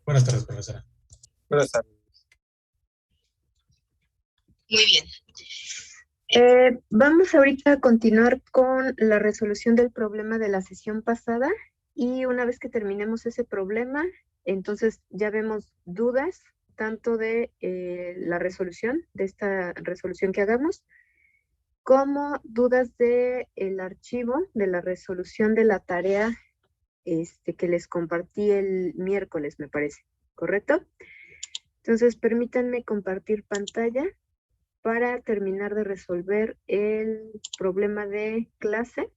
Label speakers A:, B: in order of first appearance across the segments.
A: Buenas tardes, profesora.
B: Buenas tardes.
C: Muy bien. Vamos ahorita a continuar con la resolución del problema de la sesión pasada y una vez que terminemos ese problema, entonces ya vemos dudas tanto de la resolución, de esta resolución que hagamos, como dudas de el archivo de la resolución de la tarea que les compartí el miércoles, me parece, ¿correcto? Entonces, permítanme compartir pantalla para terminar de resolver el problema de clase.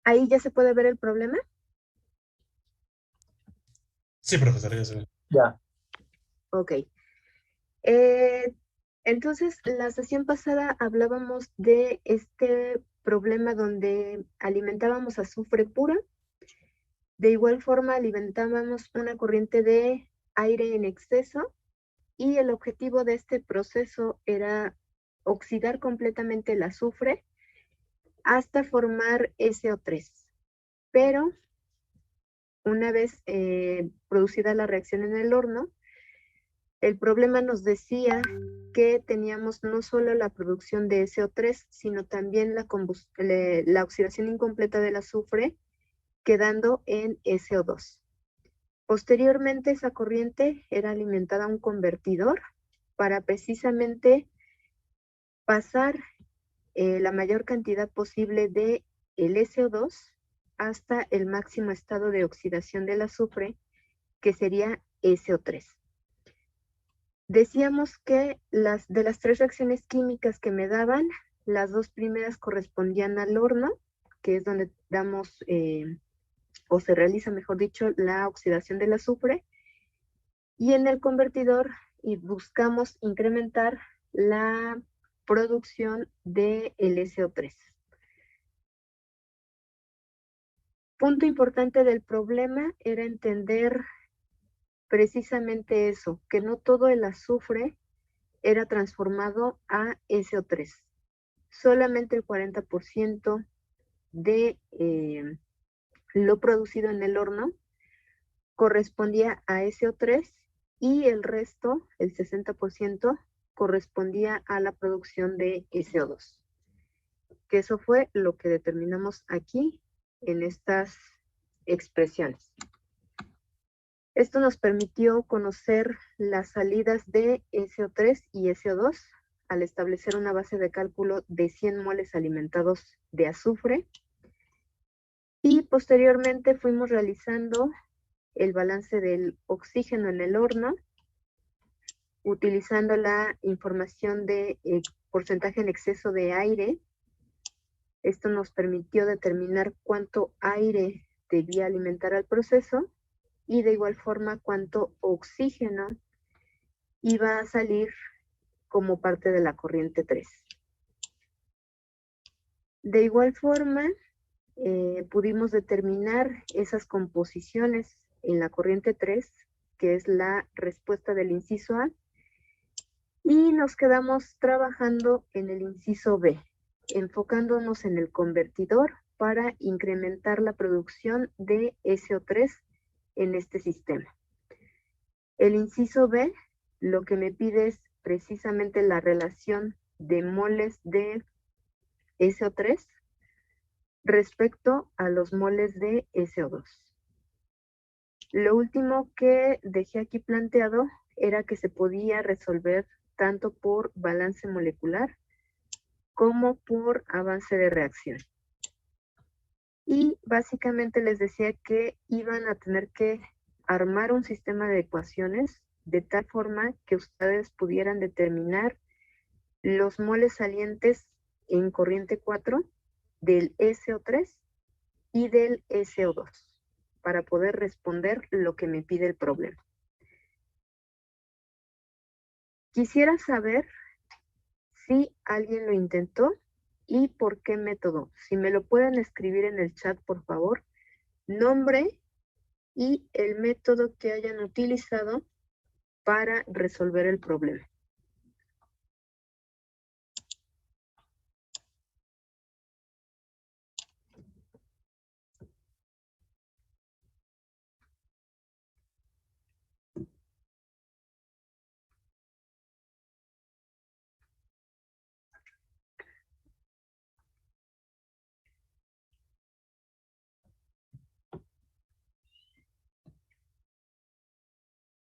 C: ¿Ahí ya se puede ver el problema?
A: Sí, profesora, ya se ve.
B: Ya.
C: Ok. Entonces, la sesión pasada hablábamos de este problema donde alimentábamos azufre pura. De igual forma, alimentábamos una corriente de aire en exceso y el objetivo de este proceso era oxidar completamente el azufre hasta formar SO3. Pero una vez producida la reacción en el horno, el problema nos decía que teníamos no solo la producción de SO3, sino también la oxidación incompleta del azufre, quedando en SO2. Posteriormente, esa corriente era alimentada a un convertidor para precisamente pasar la mayor cantidad posible de el SO2 hasta el máximo estado de oxidación del azufre, que sería SO3. Decíamos que de las tres reacciones químicas que me daban, las dos primeras correspondían al horno, que es donde damos, o se realiza, mejor dicho, la oxidación del azufre, y en el convertidor y buscamos incrementar la producción del SO3. Punto importante del problema era entender precisamente eso, que no todo el azufre era transformado a SO3. Solamente el 40% de lo producido en el horno correspondía a SO3 y el resto, el 60%, correspondía a la producción de SO2. Que eso fue lo que determinamos aquí en estas expresiones. Esto nos permitió conocer las salidas de SO3 y SO2 al establecer una base de cálculo de 100 moles alimentados de azufre. Y posteriormente fuimos realizando el balance del oxígeno en el horno, utilizando la información de porcentaje en exceso de aire. Esto nos permitió determinar cuánto aire debía alimentar al proceso y de igual forma cuánto oxígeno iba a salir como parte de la corriente 3. De igual forma, pudimos determinar esas composiciones en la corriente 3, que es la respuesta del inciso A, y nos quedamos trabajando en el inciso B, enfocándonos en el convertidor para incrementar la producción de SO3 en este sistema. El inciso B lo que me pide es precisamente la relación de moles de SO3 respecto a los moles de SO2. Lo último que dejé aquí planteado era que se podía resolver tanto por balance molecular como por avance de reacción. Y básicamente les decía que iban a tener que armar un sistema de ecuaciones de tal forma que ustedes pudieran determinar los moles salientes en corriente 4 del SO3 y del SO2 para poder responder lo que me pide el problema. Quisiera saber si alguien lo intentó y por qué método. Si me lo pueden escribir en el chat, por favor, nombre y el método que hayan utilizado para resolver el problema.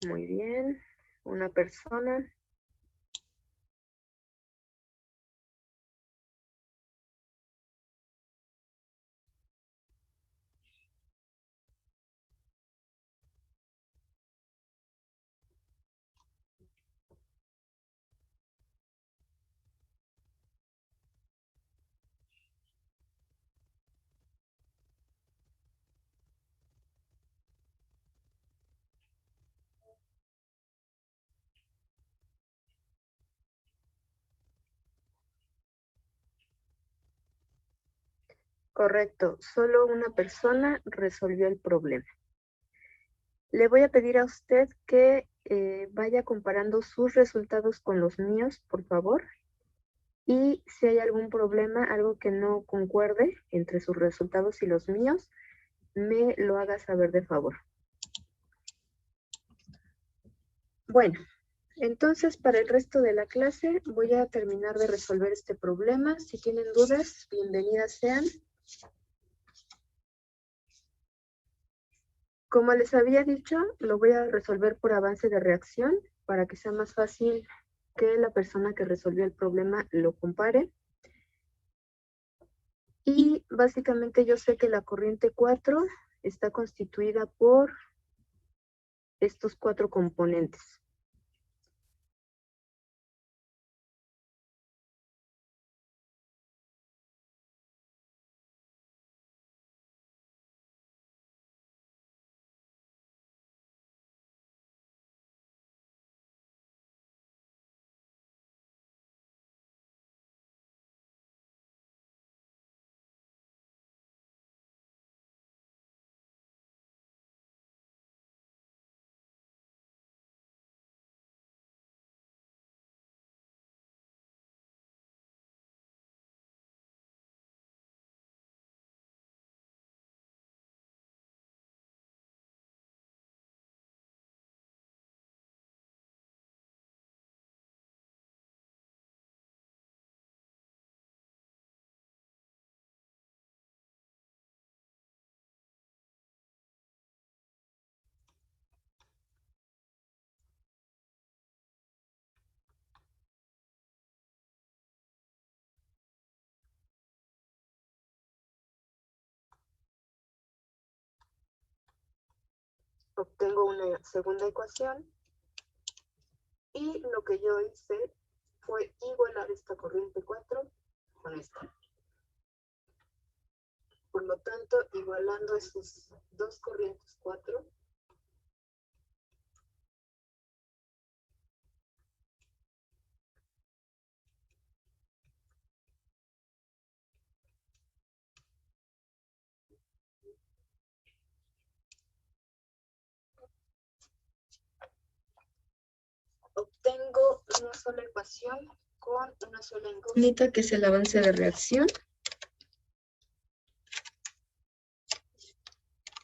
C: Muy bien. Una persona. Correcto, solo una persona resolvió el problema. Le voy a pedir a usted que vaya comparando sus resultados con los míos, por favor. Y si hay algún problema, algo que no concuerde entre sus resultados y los míos, me lo haga saber de favor. Bueno, entonces para el resto de la clase voy a terminar de resolver este problema. Si tienen dudas, bienvenidas sean. Como les había dicho, lo voy a resolver por avance de reacción para que sea más fácil que la persona que resolvió el problema lo compare. Y básicamente yo sé que la corriente 4 está constituida por estos 4 componentes. Obtengo una segunda ecuación y lo que yo hice fue igualar esta corriente 4 con esta. Por lo tanto, igualando esas dos corrientes 4, obtengo una sola ecuación con una sola incógnita, que es el avance de reacción.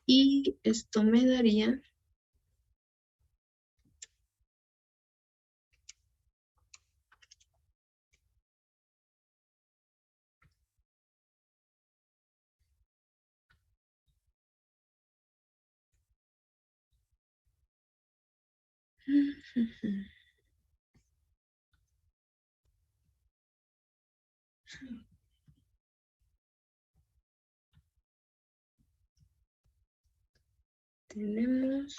C: Y esto me daría tenemos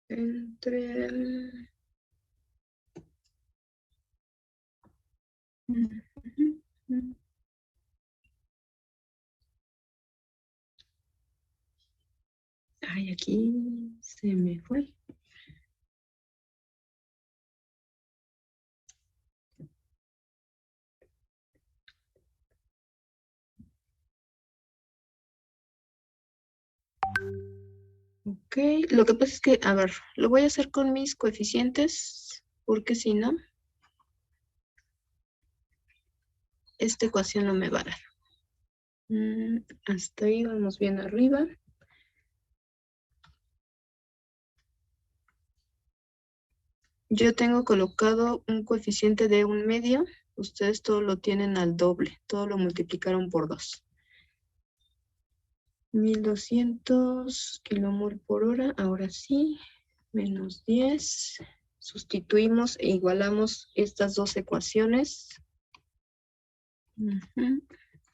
C: entre ay, aquí se me fue. Ok, lo que pasa es que, a ver, lo voy a hacer con mis coeficientes, porque si no, esta ecuación no me va a dar. Hasta ahí vamos bien arriba. Yo tengo colocado un coeficiente de 1/2 Ustedes todo lo tienen al doble, todo lo multiplicaron por 2. 1200 kilomol por hora, ahora sí, menos 10. Sustituimos e igualamos estas dos ecuaciones.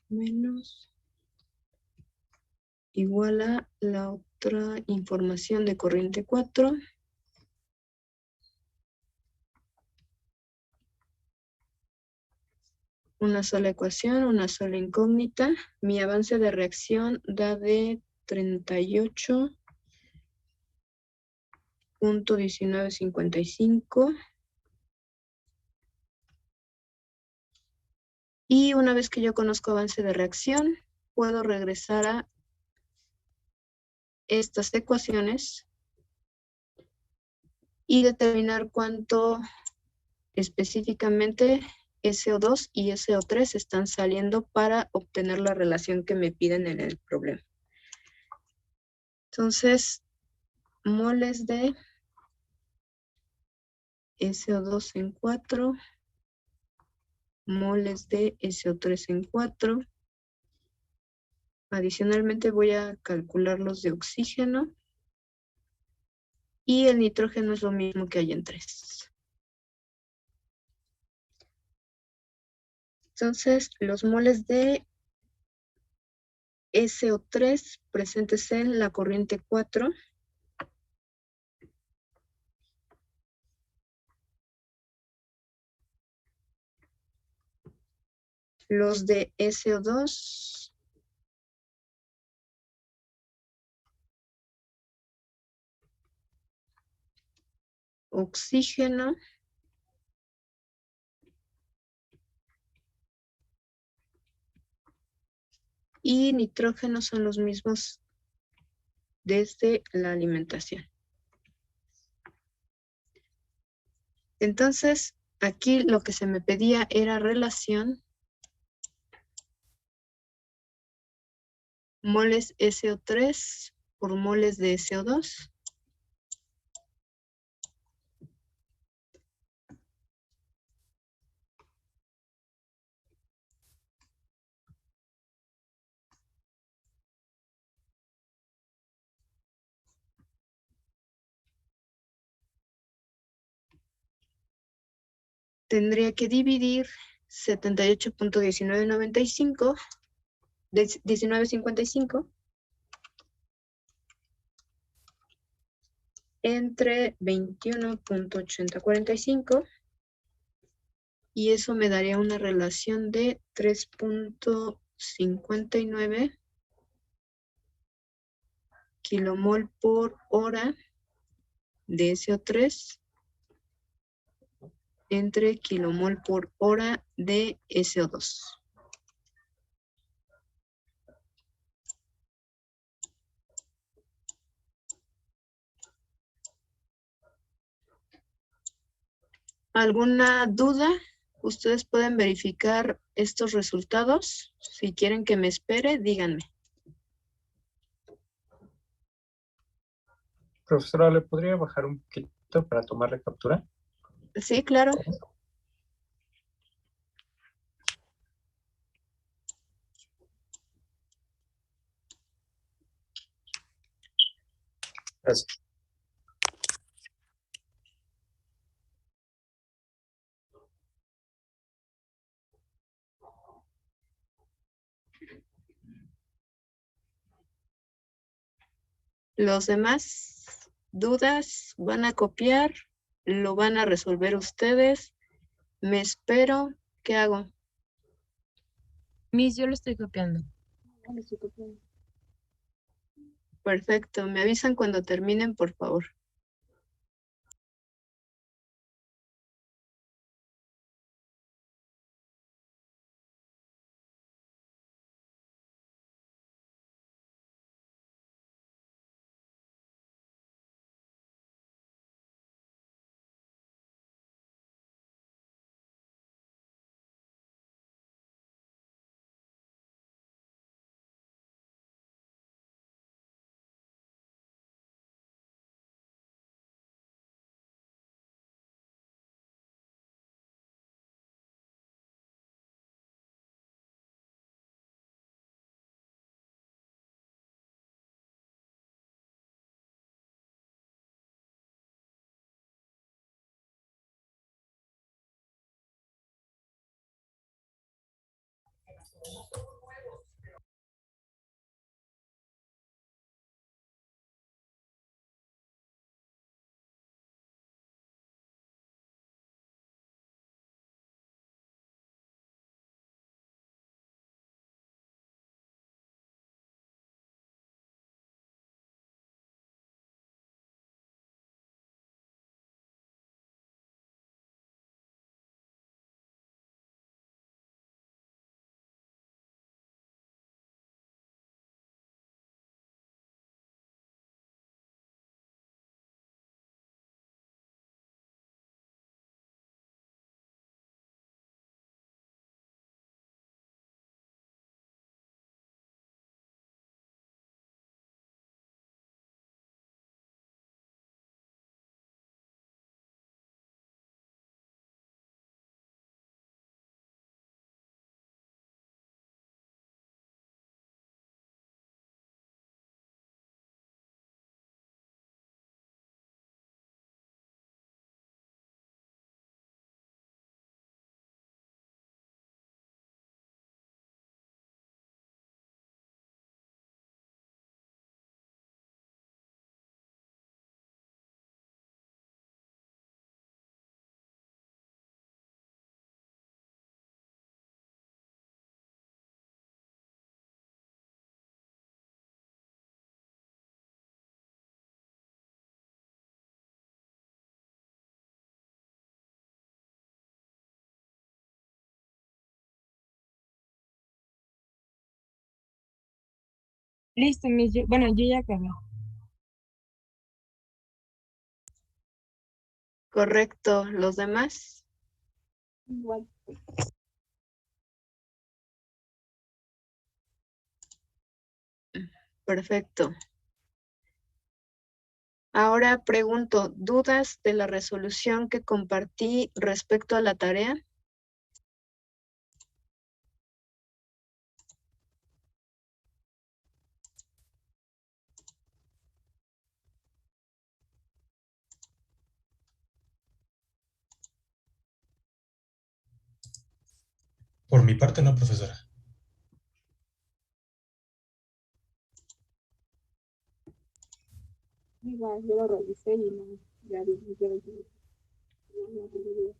C: Menos igual a la otra información de corriente 4. Una sola ecuación, una sola incógnita. Mi avance de reacción da de 38.1955. Y una vez que yo conozco avance de reacción, puedo regresar a estas ecuaciones y determinar cuánto específicamente SO2 y SO3 están saliendo para obtener la relación que me piden en el problema. Entonces, moles de SO2 en 4, moles de SO3 en 4. Adicionalmente voy a calcular los de oxígeno. Y el nitrógeno es lo mismo que hay en 3. Entonces, los moles de SO3 presentes en la corriente 4 los de SO2 oxígeno y nitrógeno son los mismos desde la alimentación. Entonces, aquí lo que se me pedía era relación moles SO3 por moles de SO2. Tendría que dividir 78.1995 de 1955 entre 21.8045 y eso me daría una relación de 3.59 kilomol por hora de SO3 entre kilomol por hora de SO2. ¿Alguna duda? Ustedes pueden verificar estos resultados. Si quieren que me espere, díganme.
B: Profesora, ¿le podría bajar un poquito para tomar la captura?
C: Sí, claro.
B: Gracias.
C: Los demás dudas van a copiar, lo van a resolver ustedes. Me espero. ¿Qué hago?
D: Miss, yo lo estoy copiando.
C: Perfecto. Me avisan cuando terminen, por favor.
D: Listo, Miss. Bueno, yo ya acabé.
C: Correcto. ¿Los demás?
D: Igual.
C: Perfecto. Ahora pregunto, ¿dudas de la resolución que compartí respecto a la tarea?
A: Por mi parte, no, profesora.
D: Igual, yo lo revisé y no, ya vi, no tengo duda.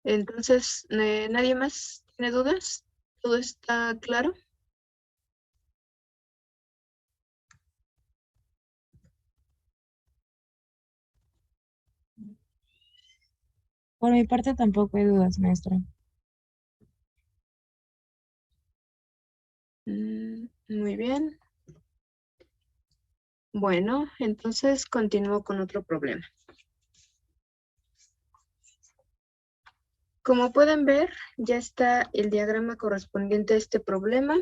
C: Entonces, ¿nadie más tiene dudas? ¿Todo está claro?
D: Por mi parte tampoco hay dudas, maestra.
C: Muy bien. Bueno, entonces continúo con otro problema. Como pueden ver, ya está el diagrama correspondiente a este problema.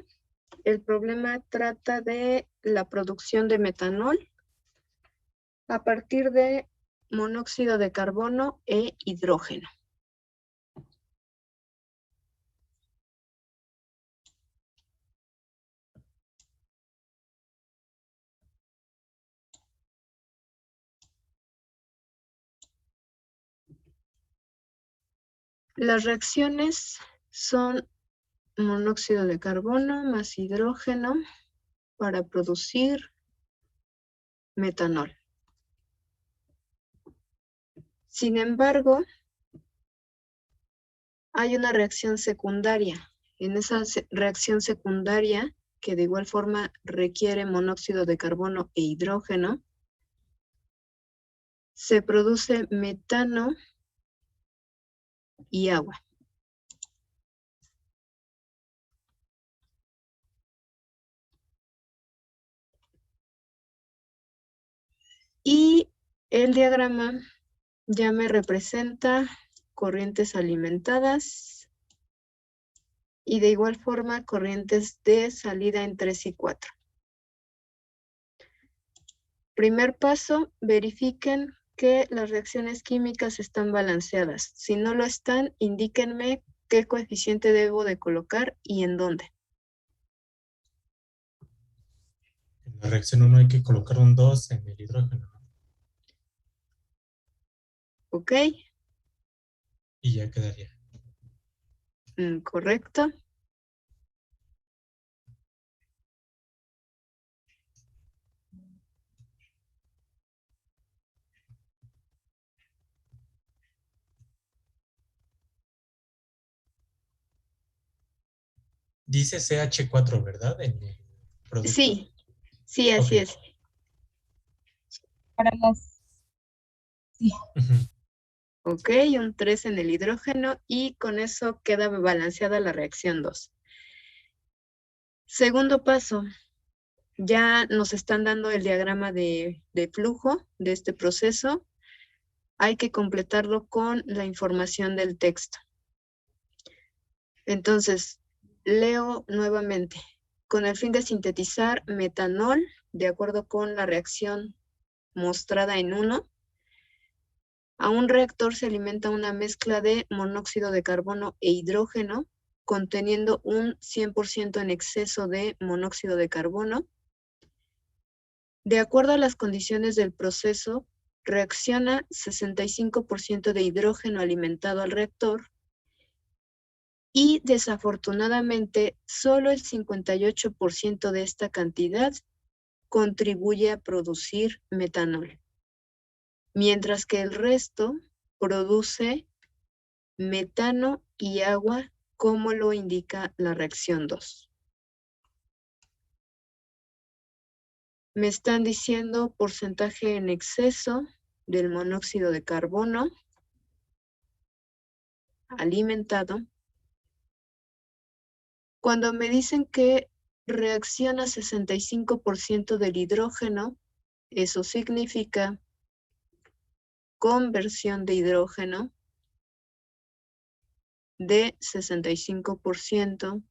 C: El problema trata de la producción de metanol a partir de monóxido de carbono e hidrógeno. Las reacciones son monóxido de carbono más hidrógeno para producir metanol. Sin embargo, hay una reacción secundaria. En esa reacción secundaria, que de igual forma requiere monóxido de carbono e hidrógeno, se produce metano y agua. Y el diagrama ya me representa corrientes alimentadas y de igual forma corrientes de salida en 3 y 4. Primer paso, verifiquen que las reacciones químicas están balanceadas. Si no lo están, indíquenme qué coeficiente debo de colocar y en dónde.
A: En la reacción 1 hay que colocar un 2 en el hidrógeno, ¿no?
C: ¿Ok?
A: Y ya quedaría.
C: Correcto.
A: Dice CH4, ¿verdad? En el producto.
C: Sí, sí, así
A: Ok.
C: es.
D: Para las... Sí.
A: Ujú.
C: Ok, un 3 en el hidrógeno y con eso queda balanceada la reacción 2. Segundo paso, ya nos están dando el diagrama de flujo de este proceso. Hay que completarlo con la información del texto. Entonces, leo nuevamente. Con el fin de sintetizar metanol, de acuerdo con la reacción mostrada en 1, a un reactor se alimenta una mezcla de monóxido de carbono e hidrógeno conteniendo un 100% en exceso de monóxido de carbono. De acuerdo a las condiciones del proceso, reacciona 65% de hidrógeno alimentado al reactor y desafortunadamente solo el 58% de esta cantidad contribuye a producir metanol, mientras que el resto produce metano y agua, como lo indica la reacción 2. Me están diciendo porcentaje en exceso del monóxido de carbono alimentado. Cuando me dicen que reacciona 65% del hidrógeno, eso significa conversión de hidrógeno de 65%.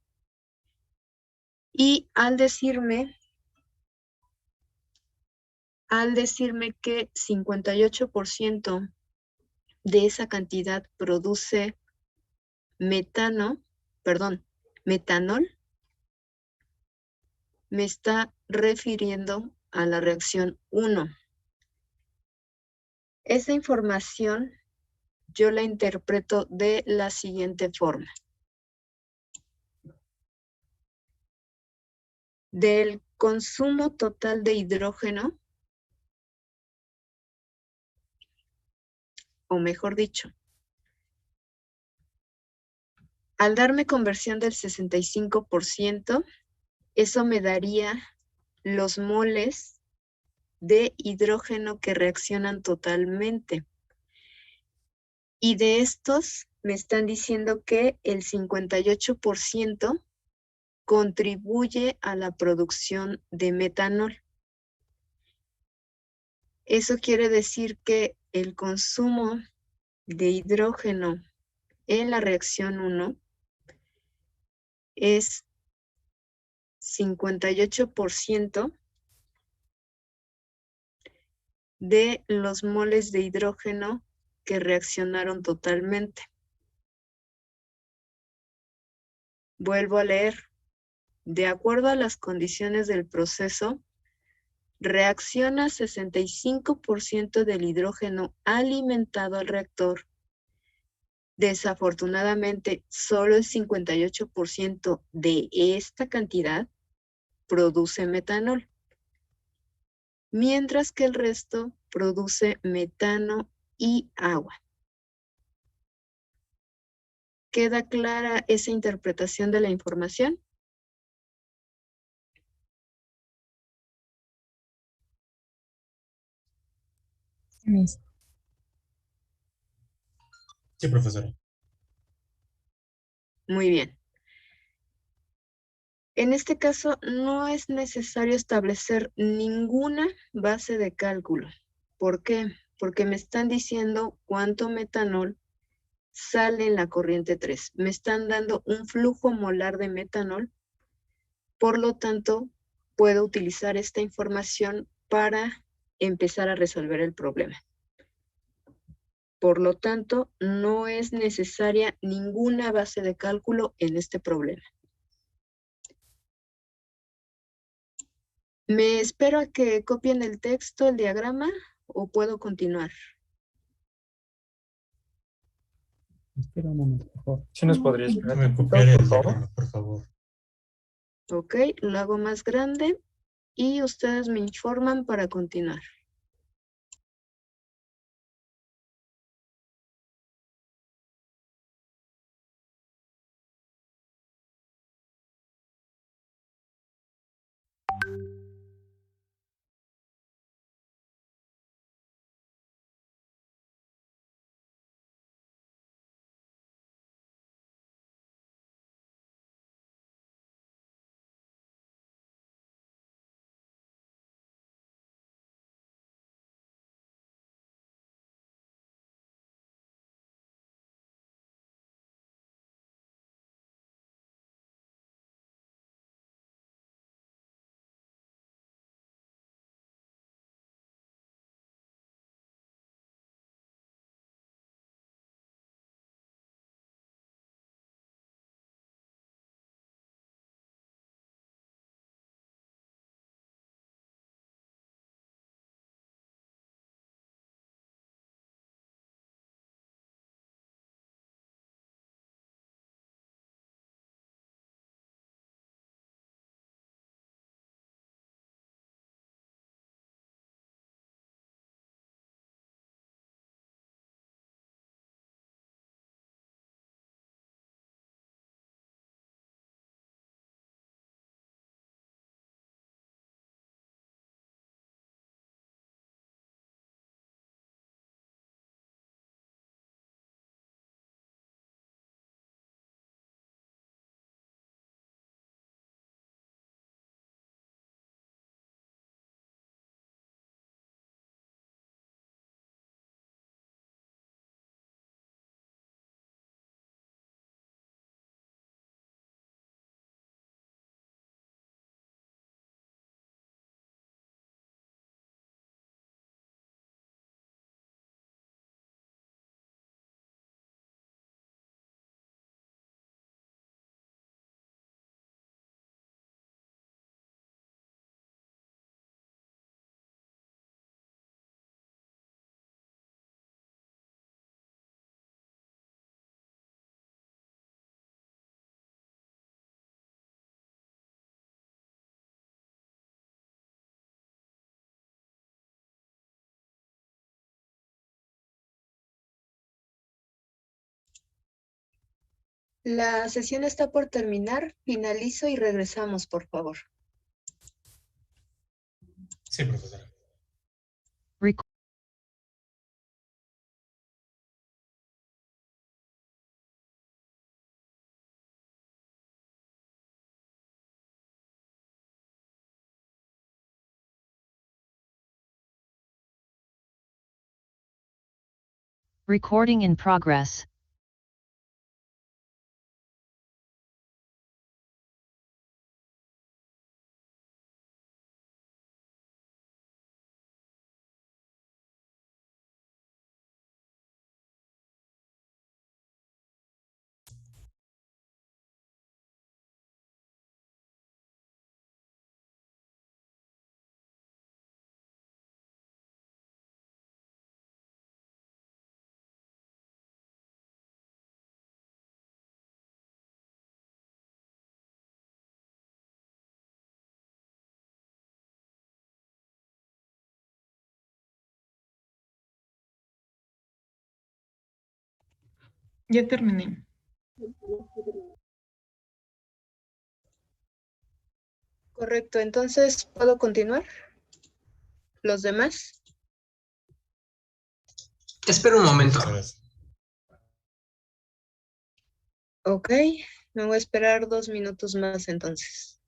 C: Y al decirme que 58% de esa cantidad produce metanol, me está refiriendo a la reacción 1. Esa información yo la interpreto de la siguiente forma. Del consumo total de hidrógeno, o mejor dicho, al darme conversión del 65%, eso me daría los moles de hidrógeno que reaccionan totalmente. Y de estos me están diciendo que el 58% contribuye a la producción de metanol. Eso quiere decir que el consumo de hidrógeno en la reacción 1 es 58% de los moles de hidrógeno que reaccionaron totalmente. Vuelvo a leer. De acuerdo a las condiciones del proceso, reacciona 65% del hidrógeno alimentado al reactor. Desafortunadamente, solo el 58% de esta cantidad produce metanol, mientras que el resto produce metano y agua. ¿Queda clara esa interpretación de la información?
A: Sí, profesora.
C: Muy bien. En este caso, no es necesario establecer ninguna base de cálculo. ¿Por qué? Porque me están diciendo cuánto metanol sale en la corriente 3. Me están dando un flujo molar de metanol. Por lo tanto, puedo utilizar esta información para empezar a resolver el problema. Por lo tanto, no es necesaria ninguna base de cálculo en este problema. ¿Me espero a que copien el texto, el diagrama, o puedo continuar?
B: Espera un momento, por favor. ¿Sí nos podría esperar
A: Déjame
B: tantito,
A: copiar el
B: por favor?
A: diagrama, por favor.
C: Ok, lo hago más grande y ustedes me informan para continuar. La sesión está por terminar. Finalizo y regresamos, por favor.
A: Sí, profesora.
E: Recording in progress.
F: Ya terminé.
C: Correcto, entonces, ¿puedo continuar? ¿Los demás?
G: Espera un momento.
A: Ustedes.
C: Ok, me voy a esperar 2 minutos más entonces.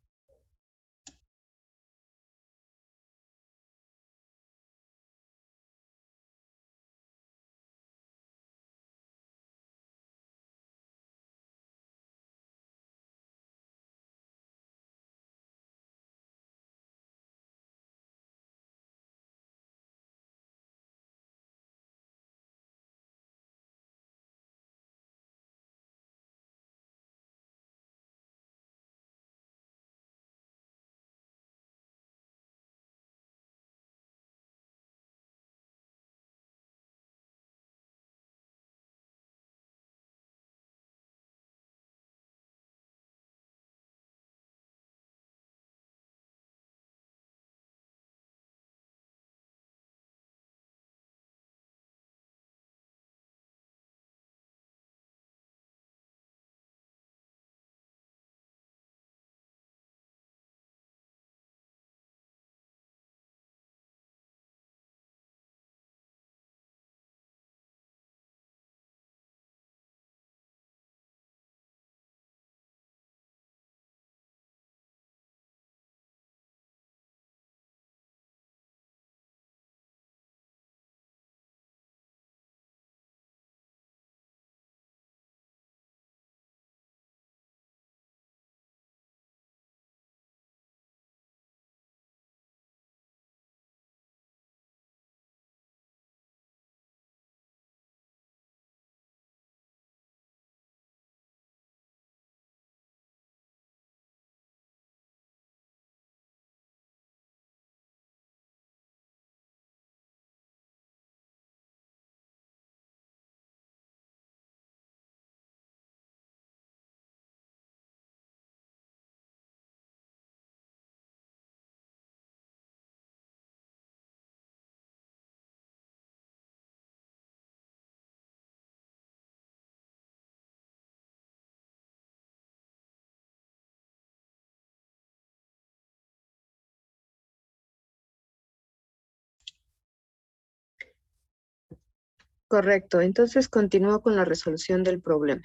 C: Correcto, entonces continúo con la resolución del problema.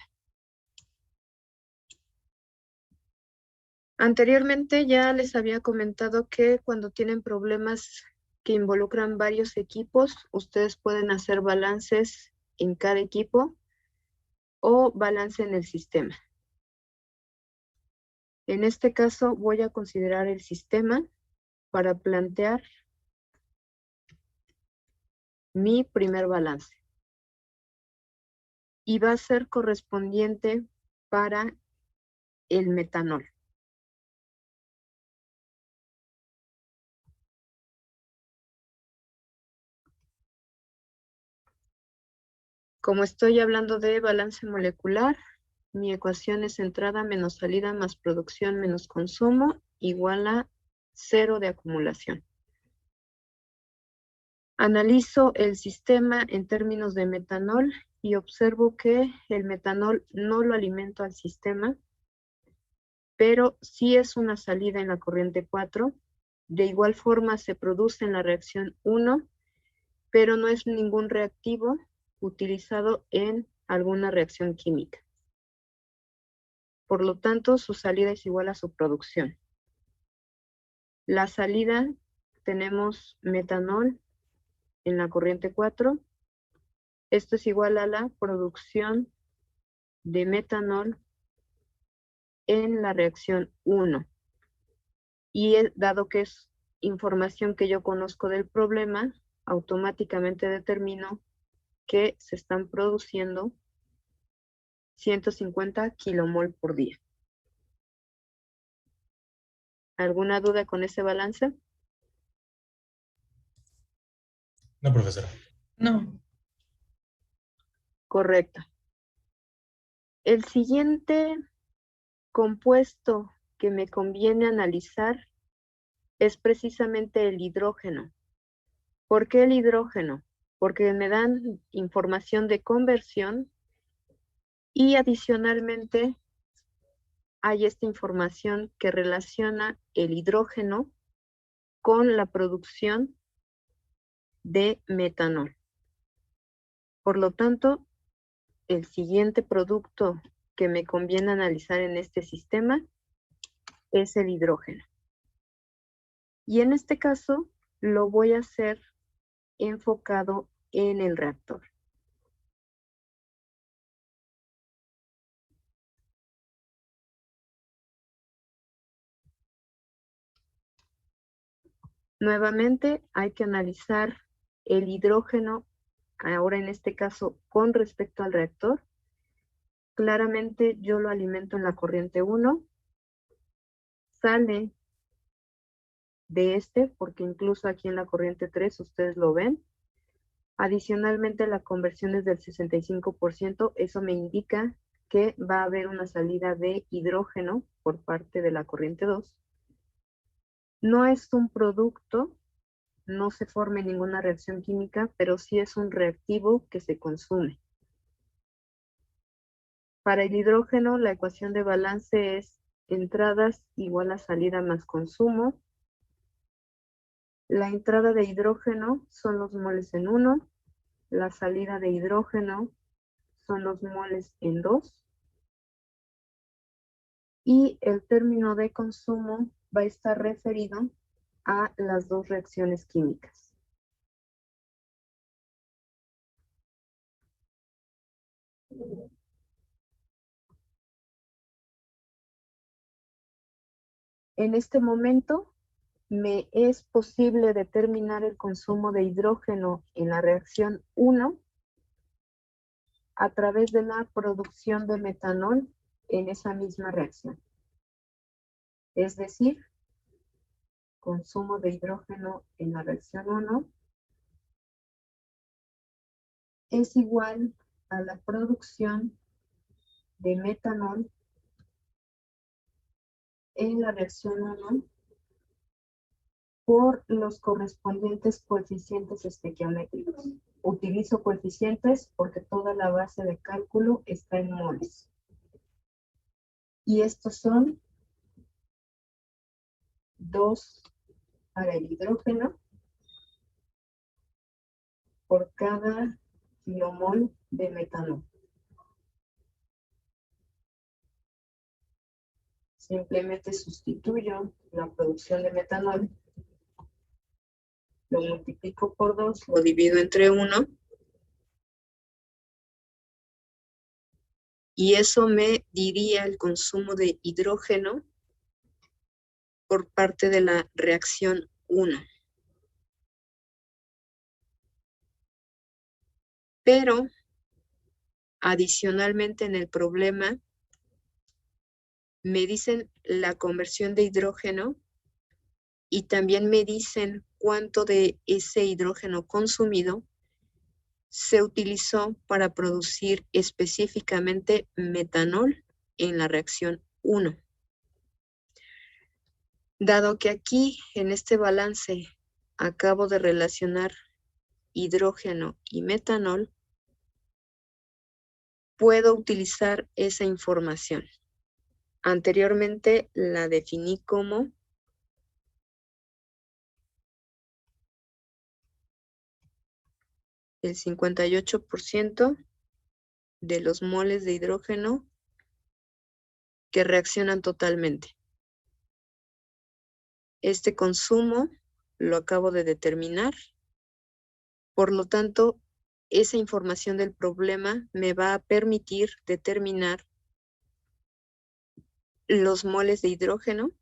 C: Anteriormente ya les había comentado que cuando tienen problemas que involucran varios equipos, ustedes pueden hacer balances en cada equipo o balance en el sistema. En este caso voy a considerar el sistema para plantear mi primer balance. Y va a ser correspondiente para el metanol. Como estoy hablando de balance molecular, mi ecuación es entrada menos salida más producción menos consumo igual a 0 de acumulación. Analizo el sistema en términos de metanol y observo que el metanol no lo alimento al sistema, pero sí es una salida en la corriente 4. De igual forma se produce en la reacción 1, pero no es ningún reactivo utilizado en alguna reacción química. Por lo tanto, su salida es igual a su producción. La salida, tenemos metanol en la corriente 4. Esto es igual a la producción de metanol en la reacción 1. Y dado que es información que yo conozco del problema, automáticamente determino que se están produciendo 150 kilomol por día. ¿Alguna duda con ese balance?
A: No, profesora.
F: No.
C: Correcto. El siguiente compuesto que me conviene analizar es precisamente el hidrógeno. ¿Por qué el hidrógeno? Porque me dan información de conversión y adicionalmente hay esta información que relaciona el hidrógeno con la producción de metanol. Por lo tanto, el siguiente producto que me conviene analizar en este sistema es el hidrógeno. Y en este caso lo voy a hacer enfocado en el reactor. Nuevamente hay que analizar el hidrógeno, ahora en este caso con respecto al reactor. Claramente yo lo alimento en la corriente 1, sale de este, porque incluso aquí en la corriente 3 ustedes lo ven. Adicionalmente la conversión es del 65%, eso me indica que va a haber una salida de hidrógeno por parte de la corriente 2. No es un producto, no se forma ninguna reacción química, pero sí es un reactivo que se consume. Para el hidrógeno, la ecuación de balance es entradas igual a salida más consumo. La entrada de hidrógeno son los moles en 1, la salida de hidrógeno son los moles en 2, y el término de consumo va a estar referido a las dos reacciones químicas. En este momento me es posible determinar el consumo de hidrógeno en la reacción 1 a través de la producción de metanol en esa misma reacción. Es decir, consumo de hidrógeno en la reacción 1 es igual a la producción de metanol en la reacción 1 por los correspondientes coeficientes estequiométricos. Utilizo coeficientes porque toda la base de cálculo está en moles. Y estos son 2 para el hidrógeno por cada kilomol de metanol. Simplemente sustituyo la producción de metanol, lo multiplico por 2, lo divido entre 1, y eso me diría el consumo de hidrógeno por parte de la reacción 1. Pero, adicionalmente en el problema, me dicen la conversión de hidrógeno y también me dicen cuánto de ese hidrógeno consumido se utilizó para producir específicamente metanol en la reacción 1. Dado que aquí, en este balance, acabo de relacionar hidrógeno y metanol, puedo utilizar esa información. Anteriormente la definí como el 58% de los moles de hidrógeno que reaccionan totalmente. Este consumo lo acabo de determinar. Por lo tanto, esa información del problema me va a permitir determinar los moles de hidrógeno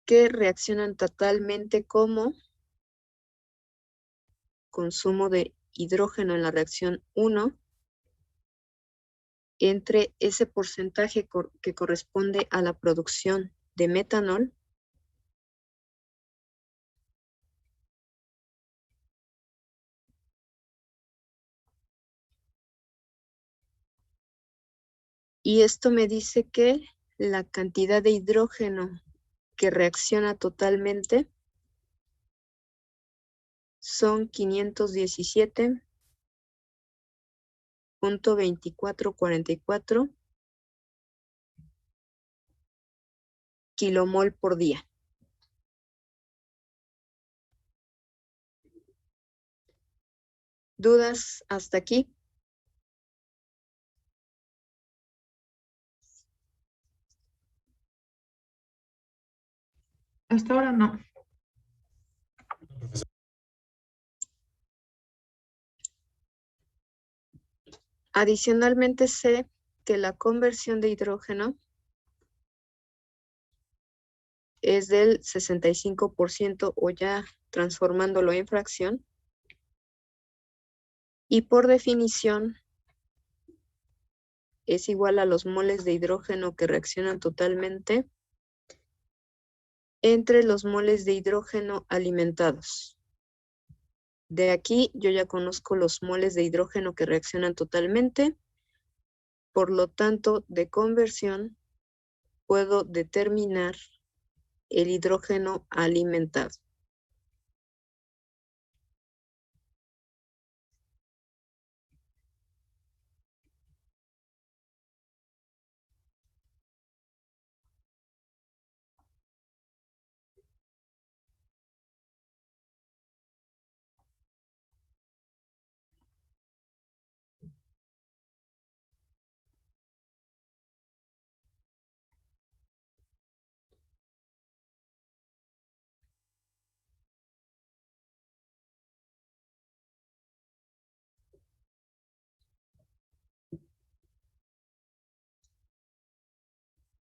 C: que reaccionan totalmente como consumo de hidrógeno en la reacción 1 entre ese porcentaje que corresponde a la producción de metanol y esto me dice que la cantidad de hidrógeno que reacciona totalmente son 517.2444 kilomol por día. ¿Dudas hasta aquí?
F: Hasta ahora no.
A: Profesor.
C: Adicionalmente sé que la conversión de hidrógeno es del 65% o ya transformándolo en fracción. Y por definición es igual a los moles de hidrógeno que reaccionan totalmente entre los moles de hidrógeno alimentados. De aquí yo ya conozco los moles de hidrógeno que reaccionan totalmente. Por lo tanto, de conversión puedo determinar el hidrógeno alimentado.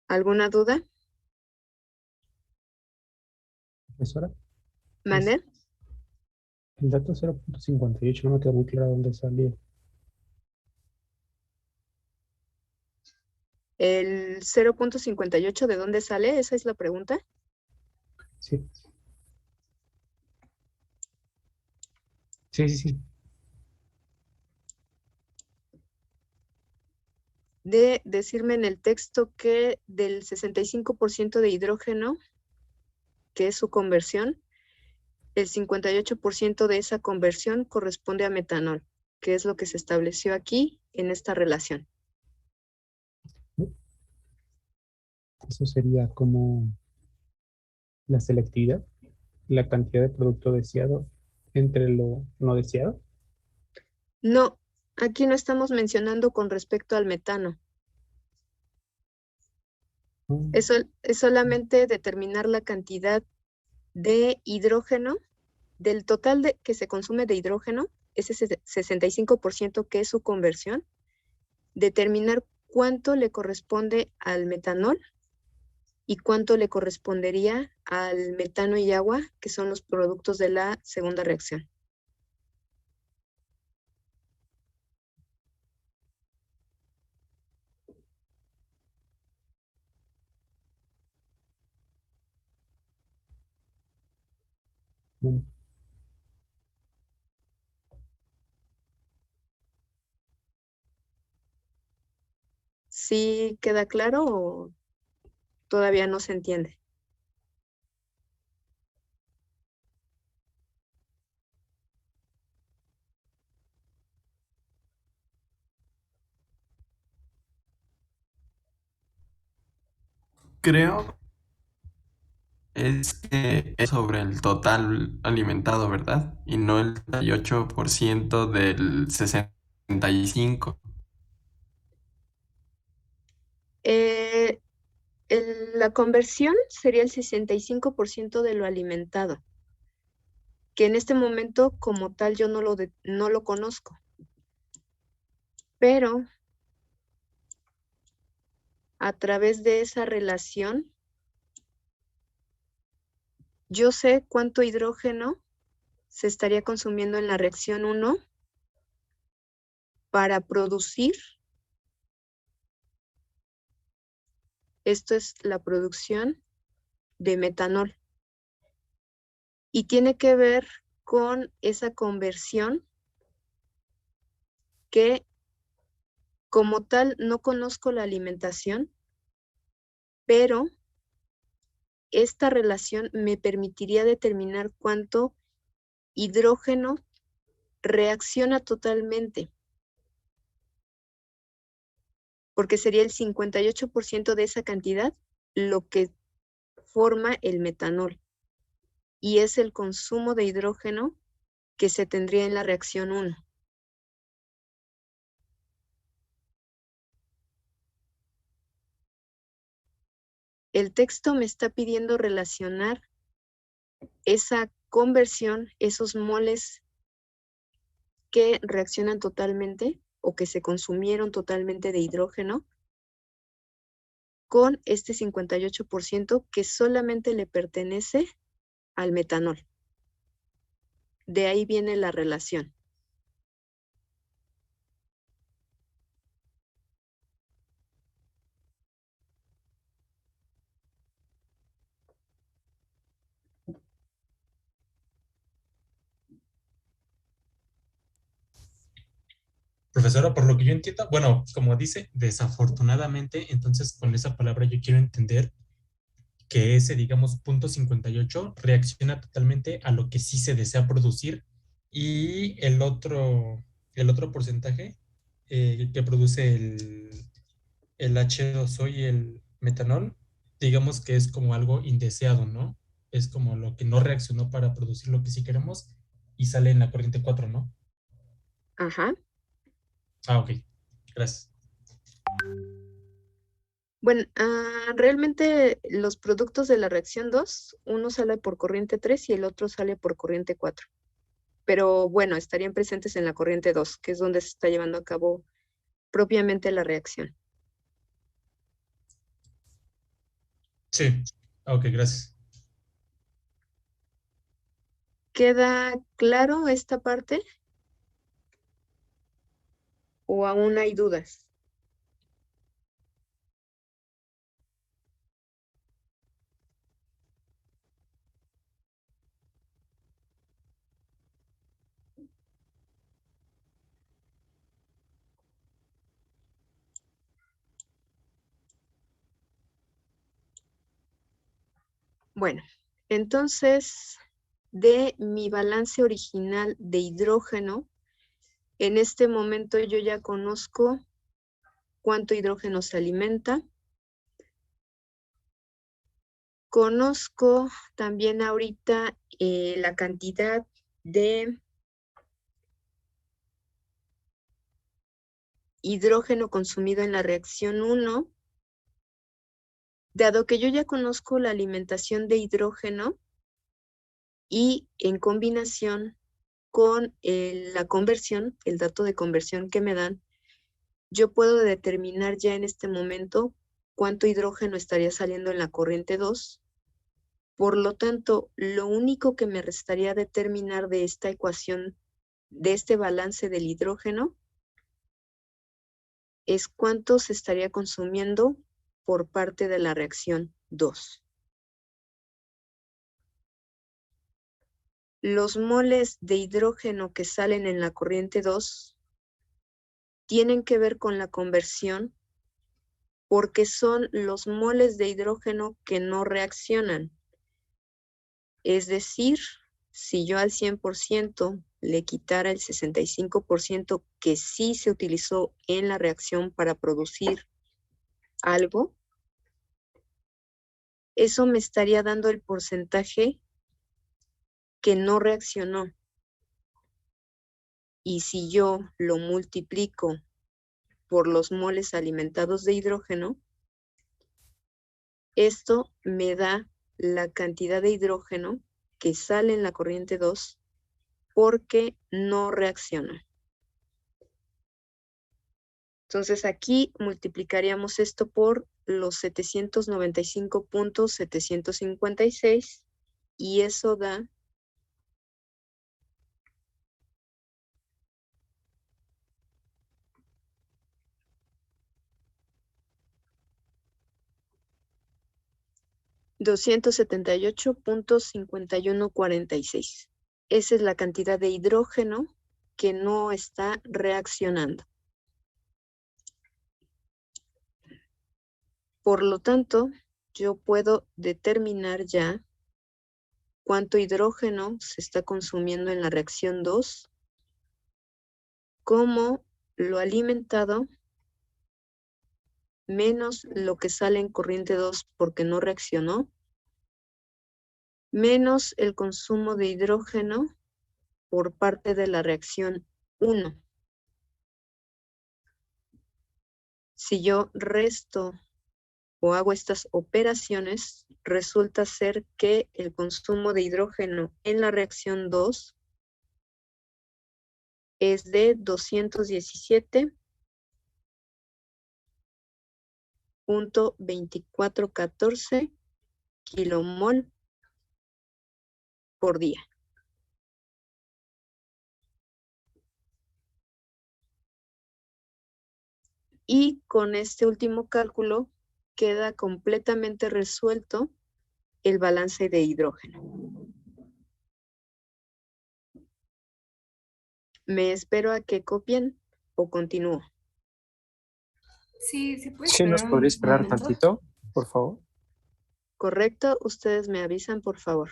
C: ¿Alguna duda?
G: Profesora,
C: ¿Mande?
G: el dato 0.58 no me quedó muy claro dónde salía.
C: ¿El 0.58 de dónde sale? ¿Esa es la pregunta?
G: Sí. Sí.
C: De decirme en el texto que del 65% de hidrógeno, que es su conversión, el 58% de esa conversión corresponde a metanol, que es lo que se estableció aquí en esta relación.
G: Eso sería como la selectividad, la cantidad de producto deseado entre lo no deseado.
C: No, aquí no estamos mencionando con respecto al metano. Eso es solamente determinar la cantidad de hidrógeno, del total que se consume de hidrógeno, ese 65% que es su conversión, determinar cuánto le corresponde al metanol y cuánto le correspondería al metano y agua, que son los productos de la segunda reacción.
G: Bueno,
C: ¿Sí queda claro o todavía no se entiende?
H: creo es que es sobre el total alimentado, ¿verdad? Y no el 38% del 65.
C: Eh, la conversión sería el 65% de lo alimentado, que en este momento como tal yo no lo conozco. Pero a través de esa relación, yo sé cuánto hidrógeno se estaría consumiendo en la reacción 1 para producir. Esto es la producción de metanol. Y tiene que ver con esa conversión que como tal no conozco la alimentación, pero esta relación me permitiría determinar cuánto hidrógeno reacciona totalmente, porque sería el 58% de esa cantidad lo que forma el metanol, y es el consumo de hidrógeno que se tendría en la reacción 1. El texto me está pidiendo relacionar esa conversión, esos moles que reaccionan totalmente o que se consumieron totalmente de hidrógeno, con este 58% que solamente le pertenece al metanol. De ahí viene la relación.
A: Profesora, por lo que yo entiendo, bueno, como dice, desafortunadamente, entonces con esa palabra yo quiero entender que ese, digamos, punto 58 reacciona totalmente a lo que sí se desea producir y el otro porcentaje que produce el H2O y el metanol, digamos que es como algo indeseado, ¿no? Es como lo que no reaccionó para producir lo que sí queremos y sale en la corriente 4, ¿no?
C: Ajá.
A: Ah, ok. Gracias.
C: Bueno, realmente los productos de la reacción 2, uno sale por corriente 3 y el otro sale por corriente 4. Pero bueno, estarían presentes en la corriente 2, que es donde se está llevando a cabo propiamente la reacción.
A: Sí. Ah, ok, gracias.
C: ¿Queda claro esta parte? ¿O aún hay dudas? Bueno, entonces, de mi balance original de hidrógeno, en este momento yo ya conozco cuánto hidrógeno se alimenta. Conozco también ahorita la cantidad de hidrógeno consumido en la reacción 1. Dado que yo ya conozco la alimentación de hidrógeno y en combinación con la conversión, el dato de conversión que me dan, yo puedo determinar ya en este momento cuánto hidrógeno estaría saliendo en la corriente 2. Por lo tanto, lo único que me restaría determinar de esta ecuación, de este balance del hidrógeno, es cuánto se estaría consumiendo por parte de la reacción 2. Los moles de hidrógeno que salen en la corriente 2 tienen que ver con la conversión porque son los moles de hidrógeno que no reaccionan. Es decir, si yo al 100% le quitara el 65% que sí se utilizó en la reacción para producir algo, eso me estaría dando el porcentaje que no reaccionó. Y si yo lo multiplico por los moles alimentados de hidrógeno, esto me da la cantidad de hidrógeno que sale en la corriente 2 porque no reacciona. Entonces aquí multiplicaríamos esto por los 795.756 y eso da 278.5146. Esa es la cantidad de hidrógeno que no está reaccionando. Por lo tanto, yo puedo determinar ya cuánto hidrógeno se está consumiendo en la reacción 2, como lo alimentado menos lo que sale en corriente 2 porque no reaccionó, menos el consumo de hidrógeno por parte de la reacción 1. Si yo resto o hago estas operaciones, resulta ser que el consumo de hidrógeno en la reacción 2 es de 217.2414 kilomol por día. Y con este último cálculo queda completamente resuelto el balance de hidrógeno. Me espero a que copien o continúo.
D: Sí, se puede
B: Sí, nos
D: esperar
B: podría
D: un
B: esperar
D: momento.
B: tantito, por favor.
C: ¿Correcto? Ustedes me avisan, por favor.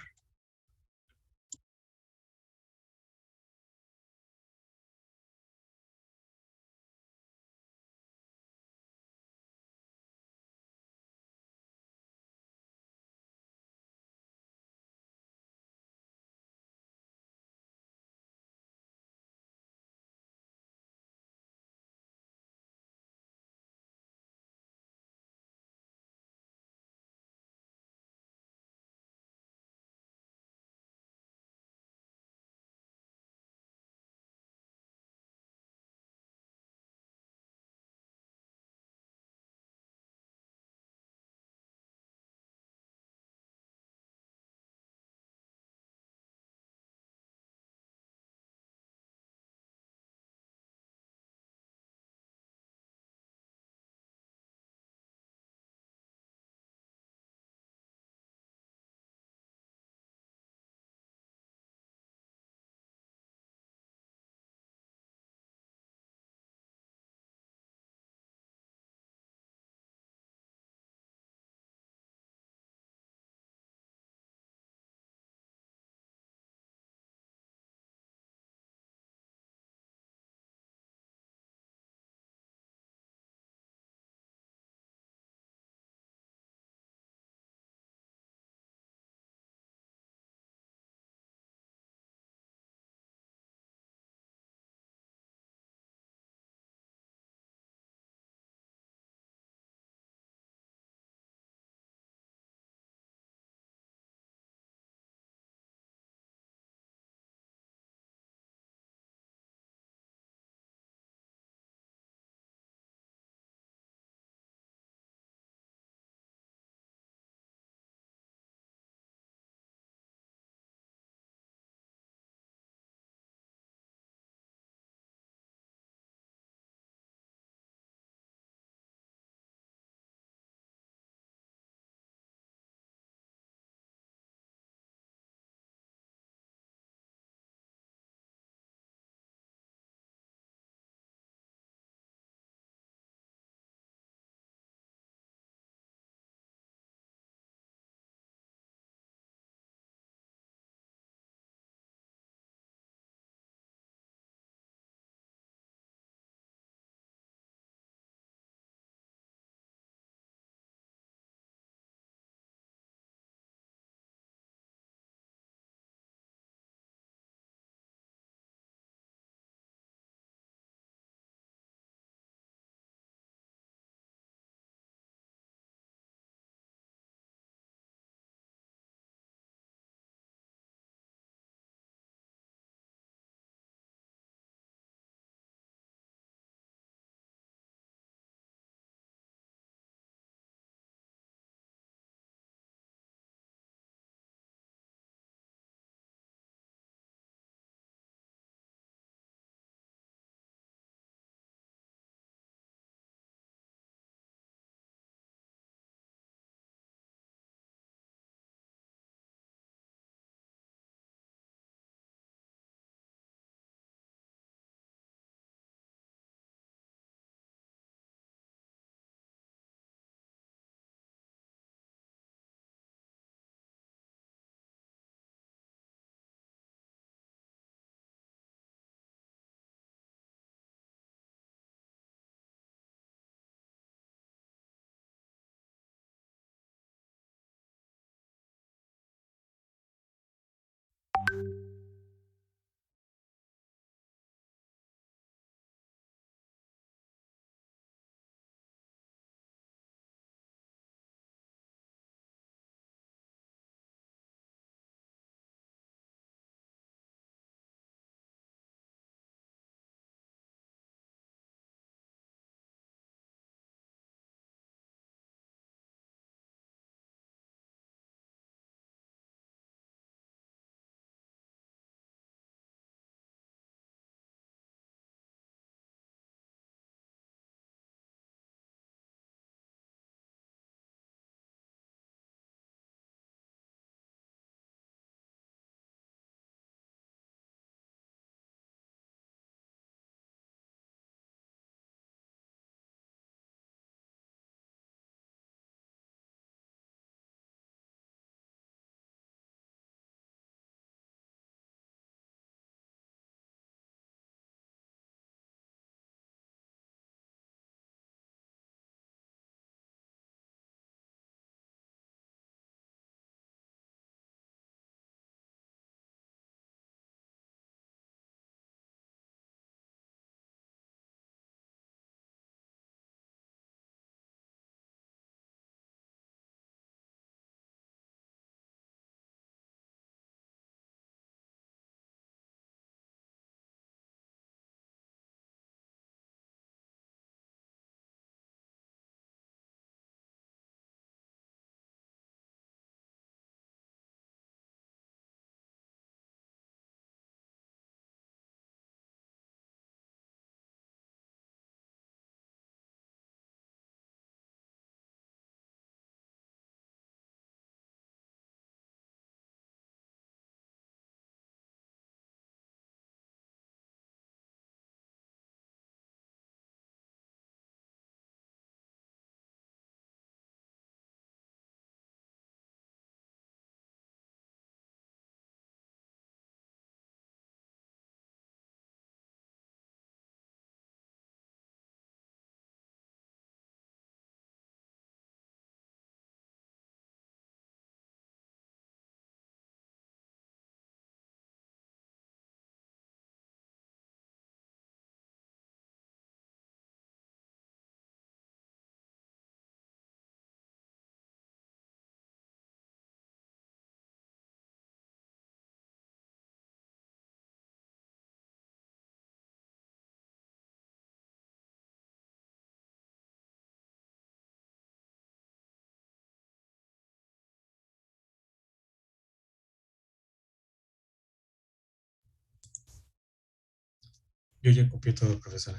A: Yo ya copié todo, profesora.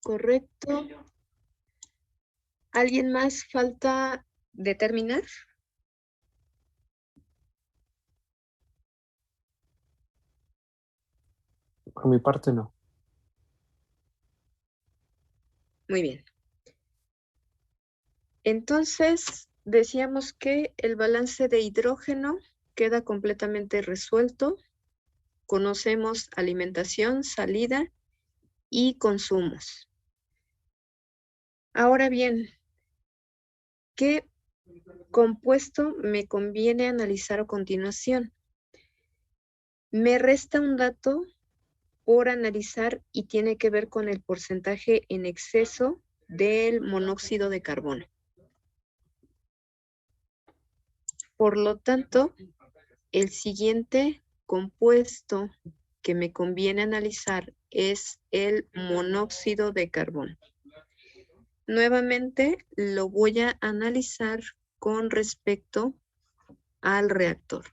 C: Correcto. ¿Alguien más falta determinar?
B: Por mi parte no.
C: Muy bien. Entonces, decíamos que el balance de hidrógeno queda completamente resuelto. Conocemos alimentación, salida y consumos. Ahora bien, ¿qué compuesto me conviene analizar a continuación? Me resta un dato por analizar y tiene que ver con el porcentaje en exceso del monóxido de carbono. Por lo tanto, el siguiente compuesto que me conviene analizar es el monóxido de carbono. Nuevamente lo voy a analizar con respecto al reactor.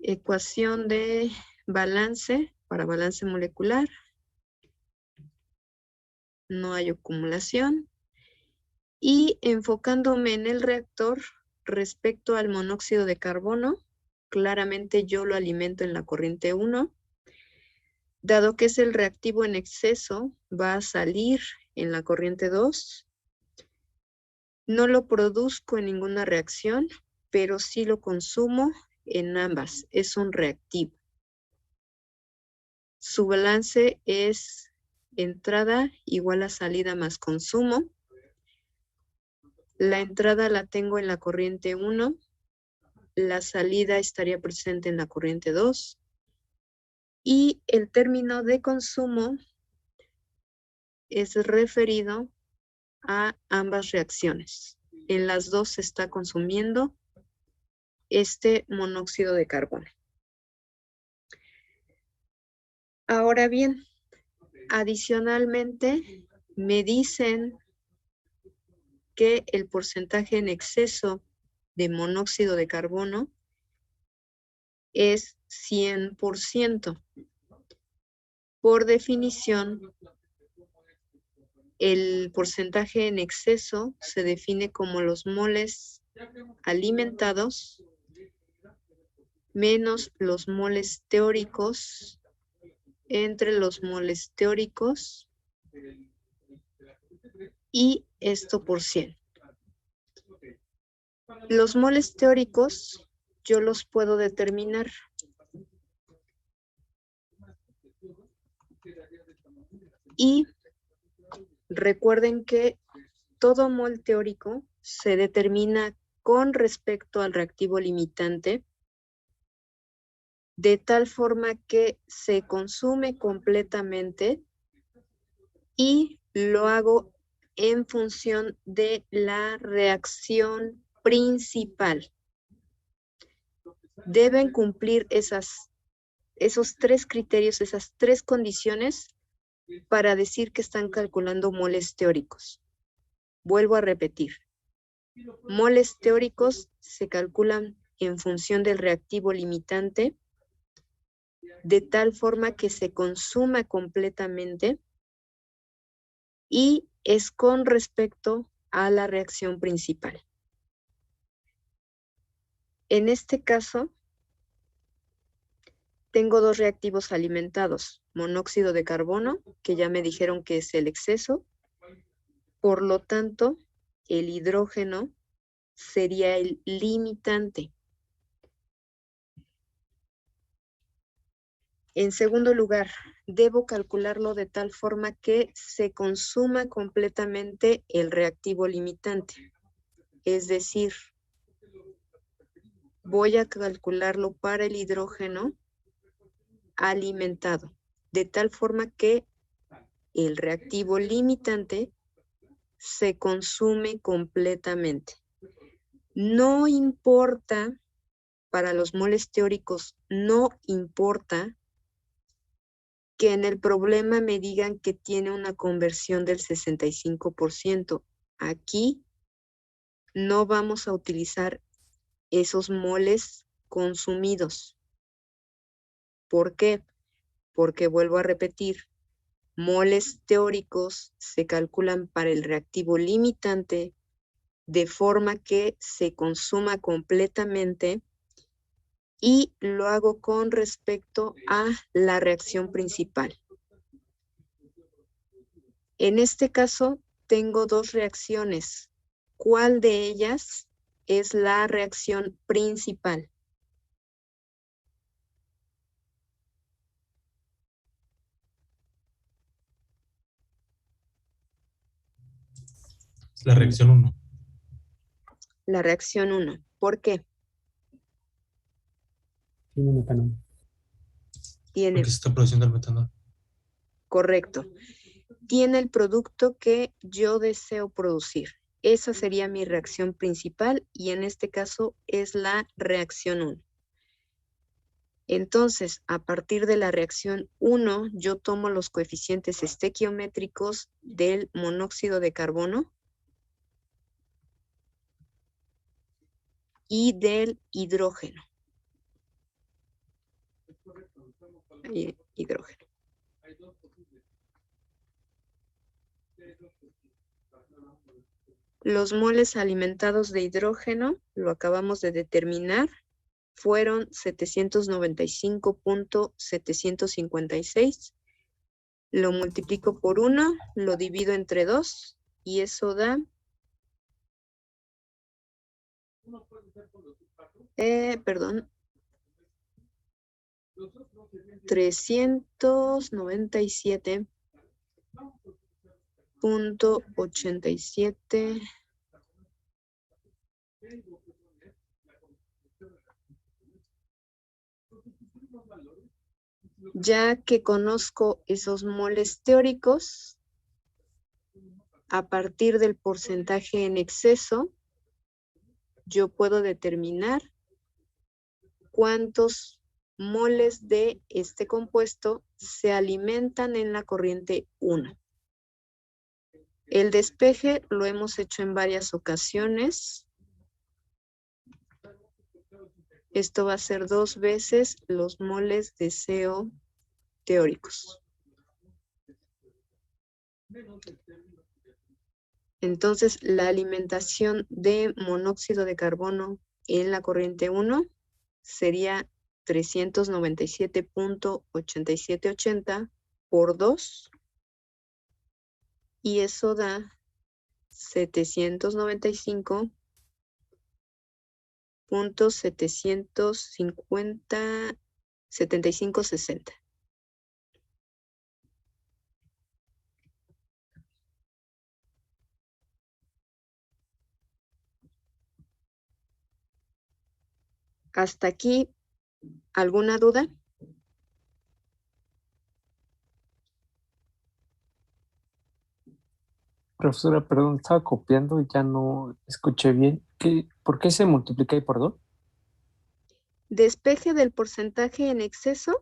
C: Ecuación de balance para balance molecular. No hay acumulación. Y enfocándome en el reactor respecto al monóxido de carbono, claramente yo lo alimento en la corriente 1. Dado que es el reactivo en exceso, va a salir en la corriente 2. No lo produzco en ninguna reacción, pero sí lo consumo en ambas. Es un reactivo. Su balance es entrada igual a salida más consumo. La entrada la tengo en la corriente 1. La salida estaría presente en la corriente 2. Y el término de consumo es referido a ambas reacciones. En las dos se está consumiendo este monóxido de carbono. Ahora bien, adicionalmente me dicen que el porcentaje en exceso de monóxido de carbono es 100%. Por definición, el porcentaje en exceso se define como los moles alimentados menos los moles teóricos entre los moles teóricos y esto por 100. Los moles teóricos yo los puedo determinar. Y recuerden que todo mol teórico se determina con respecto al reactivo limitante, de tal forma que se consume completamente y lo hago en función de la reacción principal. Deben cumplir esos 3 criterios, esas 3 condiciones para decir que están calculando moles teóricos. Vuelvo a repetir. Moles teóricos se calculan en función del reactivo limitante, de tal forma que se consuma completamente y es con respecto a la reacción principal. En este caso, tengo 2 reactivos alimentados, monóxido de carbono, que ya me dijeron que es el exceso, por lo tanto, el hidrógeno sería el limitante. En segundo lugar, debo calcularlo de tal forma que se consuma completamente el reactivo limitante. Es decir, voy a calcularlo para el hidrógeno alimentado, de tal forma que el reactivo limitante se consume completamente. No importa, para los moles teóricos, no importa que en el problema me digan que tiene una conversión del 65%. Aquí no vamos a utilizar esos moles consumidos. ¿Por qué? Porque vuelvo a repetir, moles teóricos se calculan para el reactivo limitante de forma que se consuma completamente y lo hago con respecto a la reacción principal. En este caso, tengo dos reacciones. ¿Cuál de ellas es la reacción principal?
A: La reacción 1.
C: La reacción 1. ¿Por qué?
G: Tiene metanol.
C: Tiene,
A: Porque se está produciendo el metanol.
C: correcto. Tiene el producto que yo deseo producir. Esa sería mi reacción principal y en este caso es la reacción 1. Entonces, a partir de la reacción 1, yo tomo los coeficientes estequiométricos del monóxido de carbono y del hidrógeno. Hidrógeno. Los moles alimentados de hidrógeno, lo acabamos de determinar, fueron 795.756. Lo multiplico por 1, lo divido entre 2 y eso da 397.87. Ya que conozco esos moles teóricos, a partir del porcentaje en exceso, yo puedo determinar cuántos moles de este compuesto se alimentan en la corriente 1. El despeje lo hemos hecho en varias ocasiones. Esto va a ser 2 veces los moles de CO teóricos. Entonces, la alimentación de monóxido de carbono en la corriente 1 sería 397.8780 por 2 y eso da 795.7560. Hasta aquí, ¿alguna duda?
B: Profesora, perdón, estaba copiando y ya no escuché bien. ¿Por qué se multiplica y por 2?
C: Despeje del porcentaje en exceso,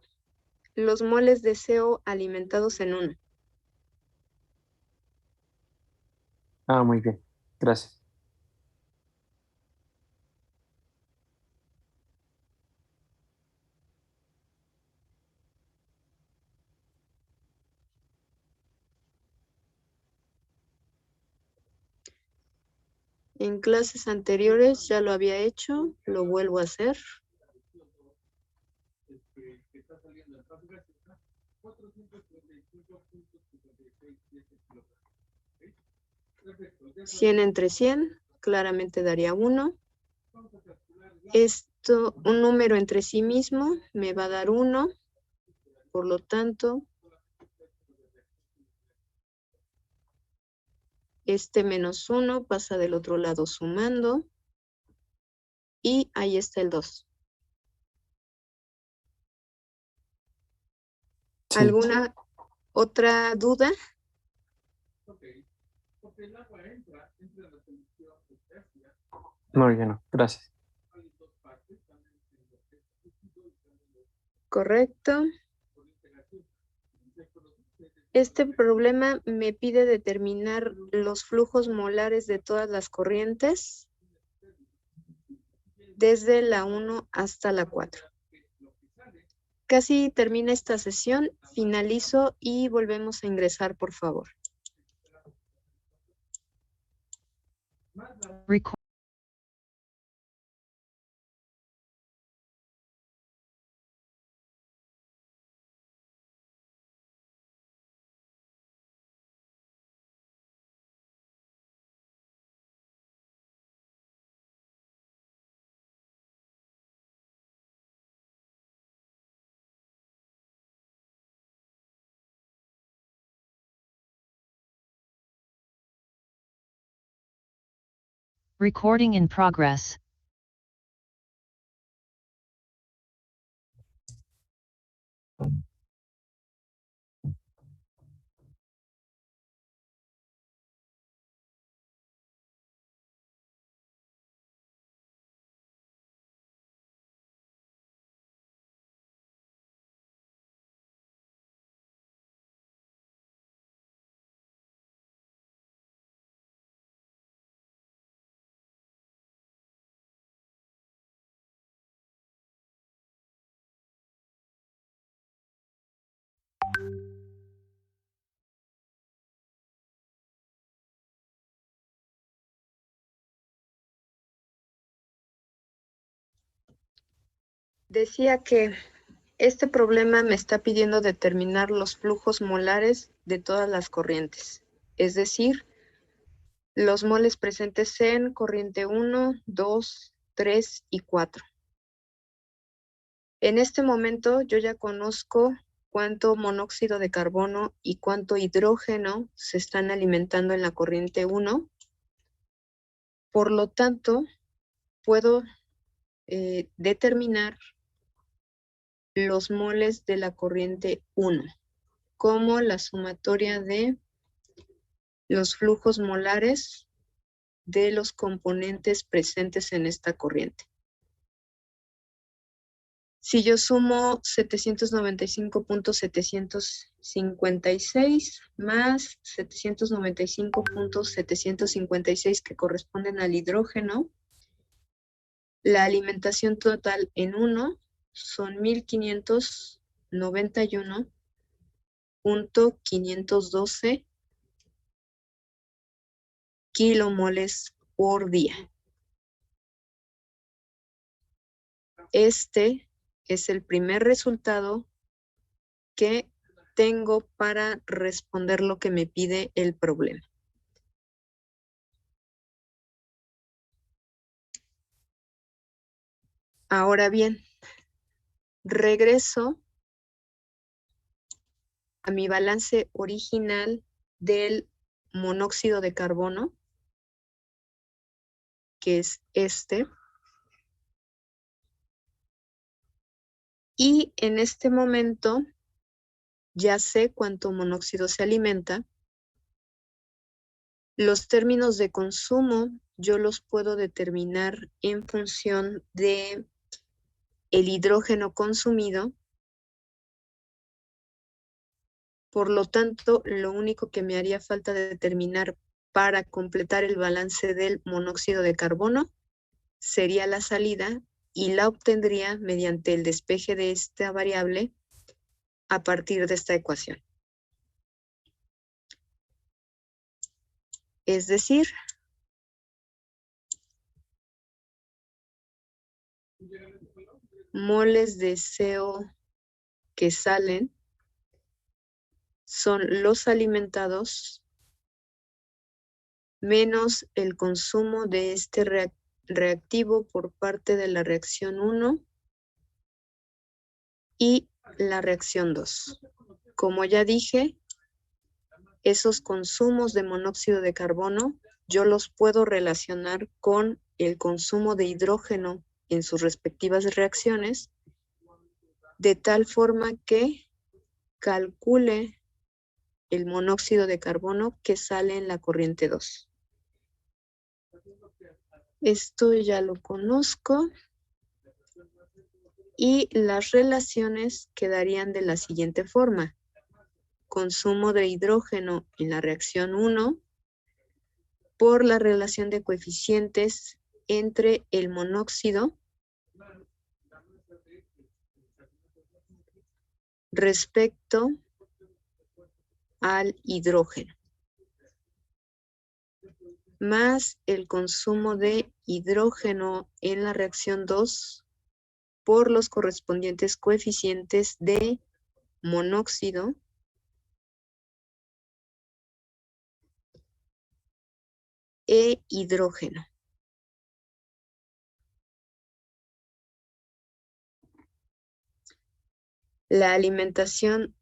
C: los moles de CO alimentados en 1.
B: Ah, muy bien. Gracias.
C: En clases anteriores ya lo había hecho, lo vuelvo a hacer. $100 entre 100, claramente daría 1. Esto, un número entre sí mismo, me va a dar 1. Por lo tanto, este menos 1 pasa del otro lado sumando. Y ahí está el 2.
B: Sí.
C: ¿Alguna otra duda?
B: No, ya no. Gracias.
C: Correcto. Este problema me pide determinar los flujos molares de todas las corrientes. desde la 1 hasta la 4. Casi termina esta sesión, finalizo y volvemos a ingresar, por favor.
E: Record. Recording in progress.
C: Decía que este problema me está pidiendo determinar los flujos molares de todas las corrientes, es decir, los moles presentes en corriente 1, 2, 3 y 4. En este momento yo ya conozco cuánto monóxido de carbono y cuánto hidrógeno se están alimentando en la corriente 1. Por lo tanto, puedo determinar los moles de la corriente 1 como la sumatoria de los flujos molares de los componentes presentes en esta corriente. Si yo sumo 795.756 más 795.756 que corresponden al hidrógeno, la alimentación total en 1 son 1591.512 kilomoles por día. Este es el primer resultado que tengo para responder lo que me pide el problema. Ahora bien, regreso a mi balance original del monóxido de carbono, que es este. Y en este momento ya sé cuánto monóxido se alimenta. Los términos de consumo yo los puedo determinar en función de el hidrógeno consumido. Por lo tanto, lo único que me haría falta determinar para completar el balance del monóxido de carbono sería la salida y la obtendría mediante el despeje de esta variable a partir de esta ecuación. Es decir, moles de CO que salen son los alimentados menos el consumo de este reactivo por parte de la reacción 1 y la reacción 2. Como ya dije, esos consumos de monóxido de carbono yo los puedo relacionar con el consumo de hidrógeno en sus respectivas reacciones, de tal forma que calcule el monóxido de carbono que sale en la corriente 2. Esto ya lo conozco y las relaciones quedarían de la siguiente forma. Consumo de hidrógeno en la reacción 1 por la relación de coeficientes entre el monóxido respecto al hidrógeno, más el consumo de hidrógeno en la reacción 2 por los correspondientes coeficientes de monóxido e hidrógeno. La alimentación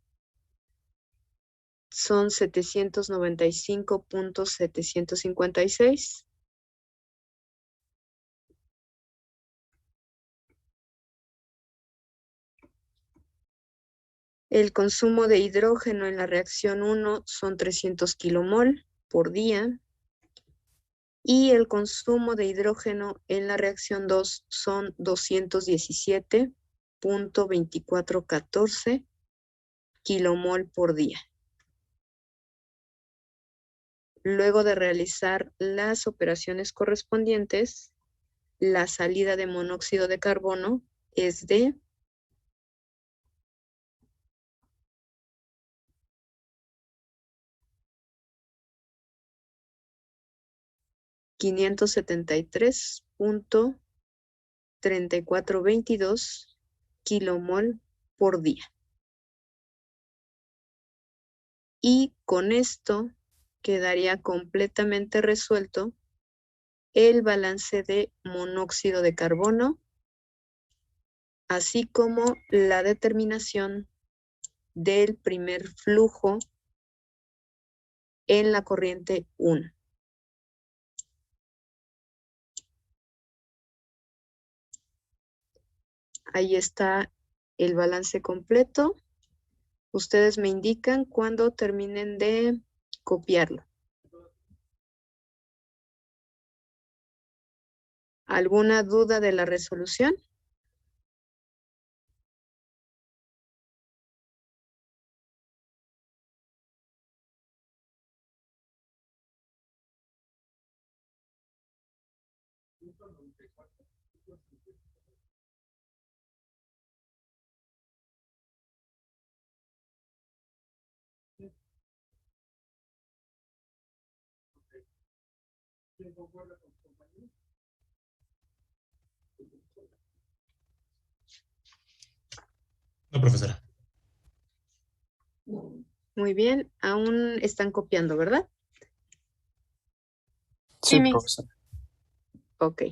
C: son 795.756. El consumo de hidrógeno en la reacción 1 son 300 kilomol por día. Y el consumo de hidrógeno en la reacción 2 son 217.2414 kilomol por día. Luego de realizar las operaciones correspondientes, la salida de monóxido de carbono es de 573.3422 kilomol por día. Y con esto quedaría completamente resuelto el balance de monóxido de carbono, así como la determinación del primer flujo en la corriente 1. Ahí está el balance completo. Ustedes me indican cuando terminen de copiarlo. ¿Alguna duda de la resolución?
A: No, profesora.
C: Muy bien, aún están copiando, ¿verdad?
B: Sí,
F: Miss.
B: profesor.
C: Ok.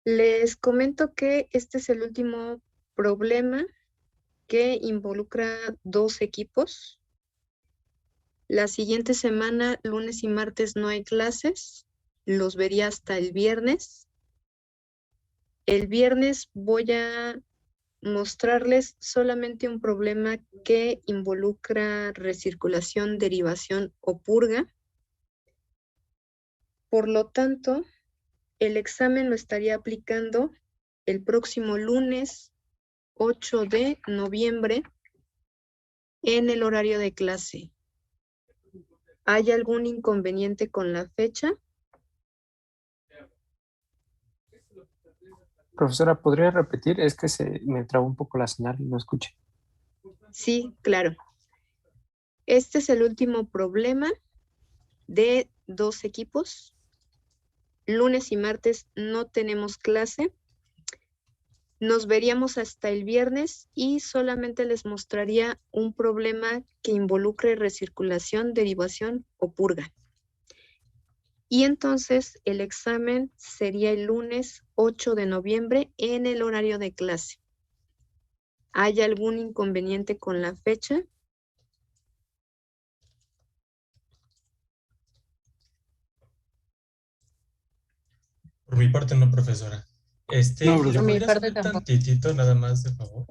C: Les comento que este es el último problema que involucra 2 equipos. La siguiente semana, lunes y martes, no hay clases. Los vería hasta el viernes. El viernes voy a mostrarles solamente un problema que involucra recirculación, derivación o purga. Por lo tanto, el examen lo estaría aplicando el próximo lunes 8 de noviembre en el horario de clase. ¿Hay algún inconveniente con la fecha?
B: Profesora, ¿podría repetir? Es que me trabó un poco la señal y no escuché.
C: Sí, claro. Este es el último problema de 2 equipos. Lunes y martes no tenemos clase. Nos veríamos hasta el viernes y solamente les mostraría un problema que involucre recirculación, derivación o purga. Y entonces el examen sería el lunes 8 de noviembre en el horario de clase. ¿Hay algún inconveniente con la fecha?
A: Por mi parte no, profesora.
B: No,
A: ¿Le
B: profesor.
I: Por mi
A: podría
I: parte
A: subir
I: tampoco.
A: tantitito nada más, de favor?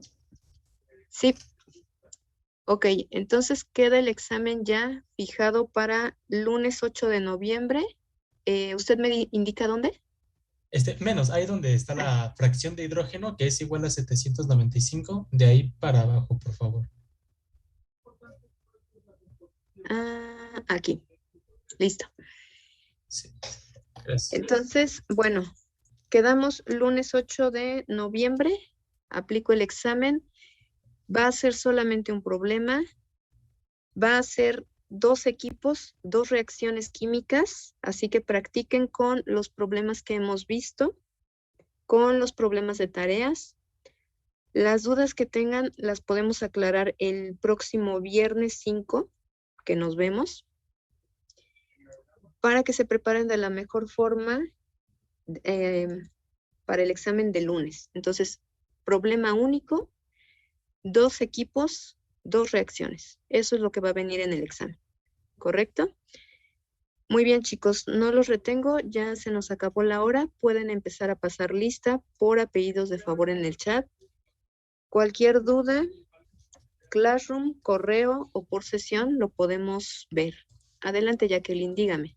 C: Sí. Ok, entonces queda el examen ya fijado para lunes 8 de noviembre. ¿Usted me indica dónde?
A: Menos, ahí donde está la fracción de hidrógeno, que es igual a 795, de ahí para abajo, por favor.
C: Ah, aquí. Listo.
A: Sí, gracias.
C: Entonces, bueno, quedamos lunes 8 de noviembre. Aplico el examen. Va a ser solamente un problema. Va a ser 2 equipos, 2 reacciones químicas, así que practiquen con los problemas que hemos visto, con los problemas de tareas. Las dudas que tengan las podemos aclarar el próximo viernes 5, que nos vemos, para que se preparen de la mejor forma para el examen de lunes. Entonces, problema único, 2 equipos, 2 reacciones. Eso es lo que va a venir en el examen, ¿correcto? Muy bien, chicos, no los retengo, ya se nos acabó la hora. Pueden empezar a pasar lista por apellidos de favor en el chat. Cualquier duda, Classroom, correo o por sesión lo podemos ver. Adelante, Jacqueline, dígame.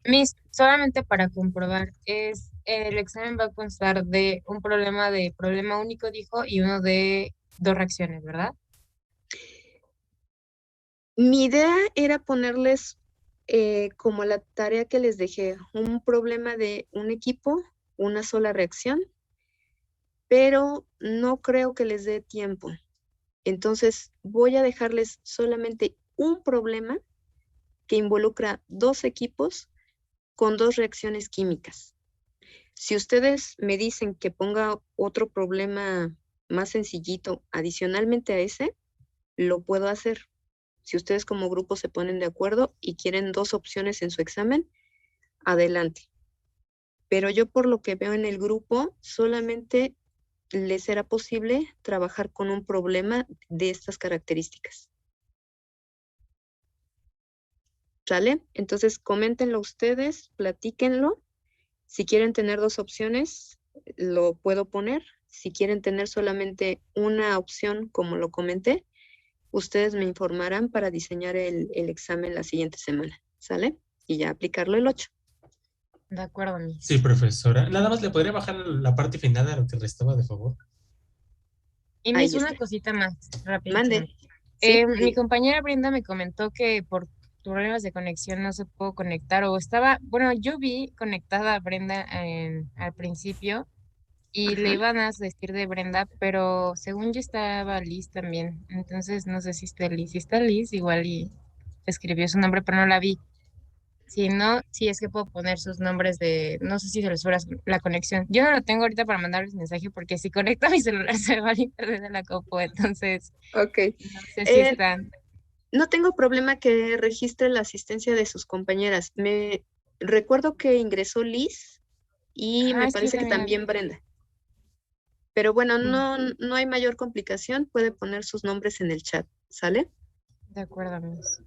I: Miss, solamente para comprobar, el examen va a constar de un problema único, dijo, y uno de 2 reacciones, ¿verdad?
C: Mi idea era ponerles como la tarea que les dejé, un problema de un equipo, una sola reacción, pero no creo que les dé tiempo. Entonces voy a dejarles solamente un problema que involucra 2 equipos con 2 reacciones químicas. Si ustedes me dicen que ponga otro problema más sencillito adicionalmente a ese, lo puedo hacer. Si ustedes como grupo se ponen de acuerdo y quieren 2 opciones en su examen, adelante. Pero yo por lo que veo en el grupo, solamente les será posible trabajar con un problema de estas características. ¿Sale? Entonces, coméntenlo ustedes, platíquenlo. Si quieren tener 2 opciones, lo puedo poner. Si quieren tener solamente una opción, como lo comenté, ustedes me informarán para diseñar el examen la siguiente semana. ¿Sale? Y ya aplicarlo el 8.
I: De acuerdo, Miss.
A: Sí, profesora. Nada más le podría bajar la parte final a lo que restaba, de favor.
I: Y
C: Ahí
I: Miss, una
C: está.
I: cosita más, rápidamente.
C: Mande. Sí,
I: Mi compañera Brenda me comentó que por problemas de conexión no se pudo conectar bueno, yo vi conectada a Brenda al principio y le
C: Ajá.
I: iban a decir de Brenda, pero según yo estaba Liz también, entonces no sé si está Liz. Si está Liz, igual y escribió su nombre, pero no la vi. Si no, sí es que puedo poner sus nombres no sé si se les fuera la conexión. Yo no lo tengo ahorita para mandarles mensaje porque si conecto a mi celular se va a internet de la compu, entonces
C: Ok.
I: no sé si están.
C: No tengo problema que registre la asistencia de sus compañeras. Me recuerdo que ingresó Liz y me
I: Es que yo
C: parece que
I: también
C: también Brenda. Pero bueno,
I: vi.
C: no hay mayor complicación. Puede poner sus nombres en el chat. ¿Sale?
I: De acuerdo, Miss.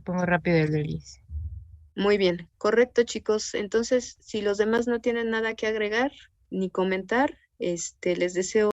I: Pongo rápido el de Liz.
C: Muy bien. Correcto, chicos. Entonces, si los demás no tienen nada que agregar ni comentar, les deseo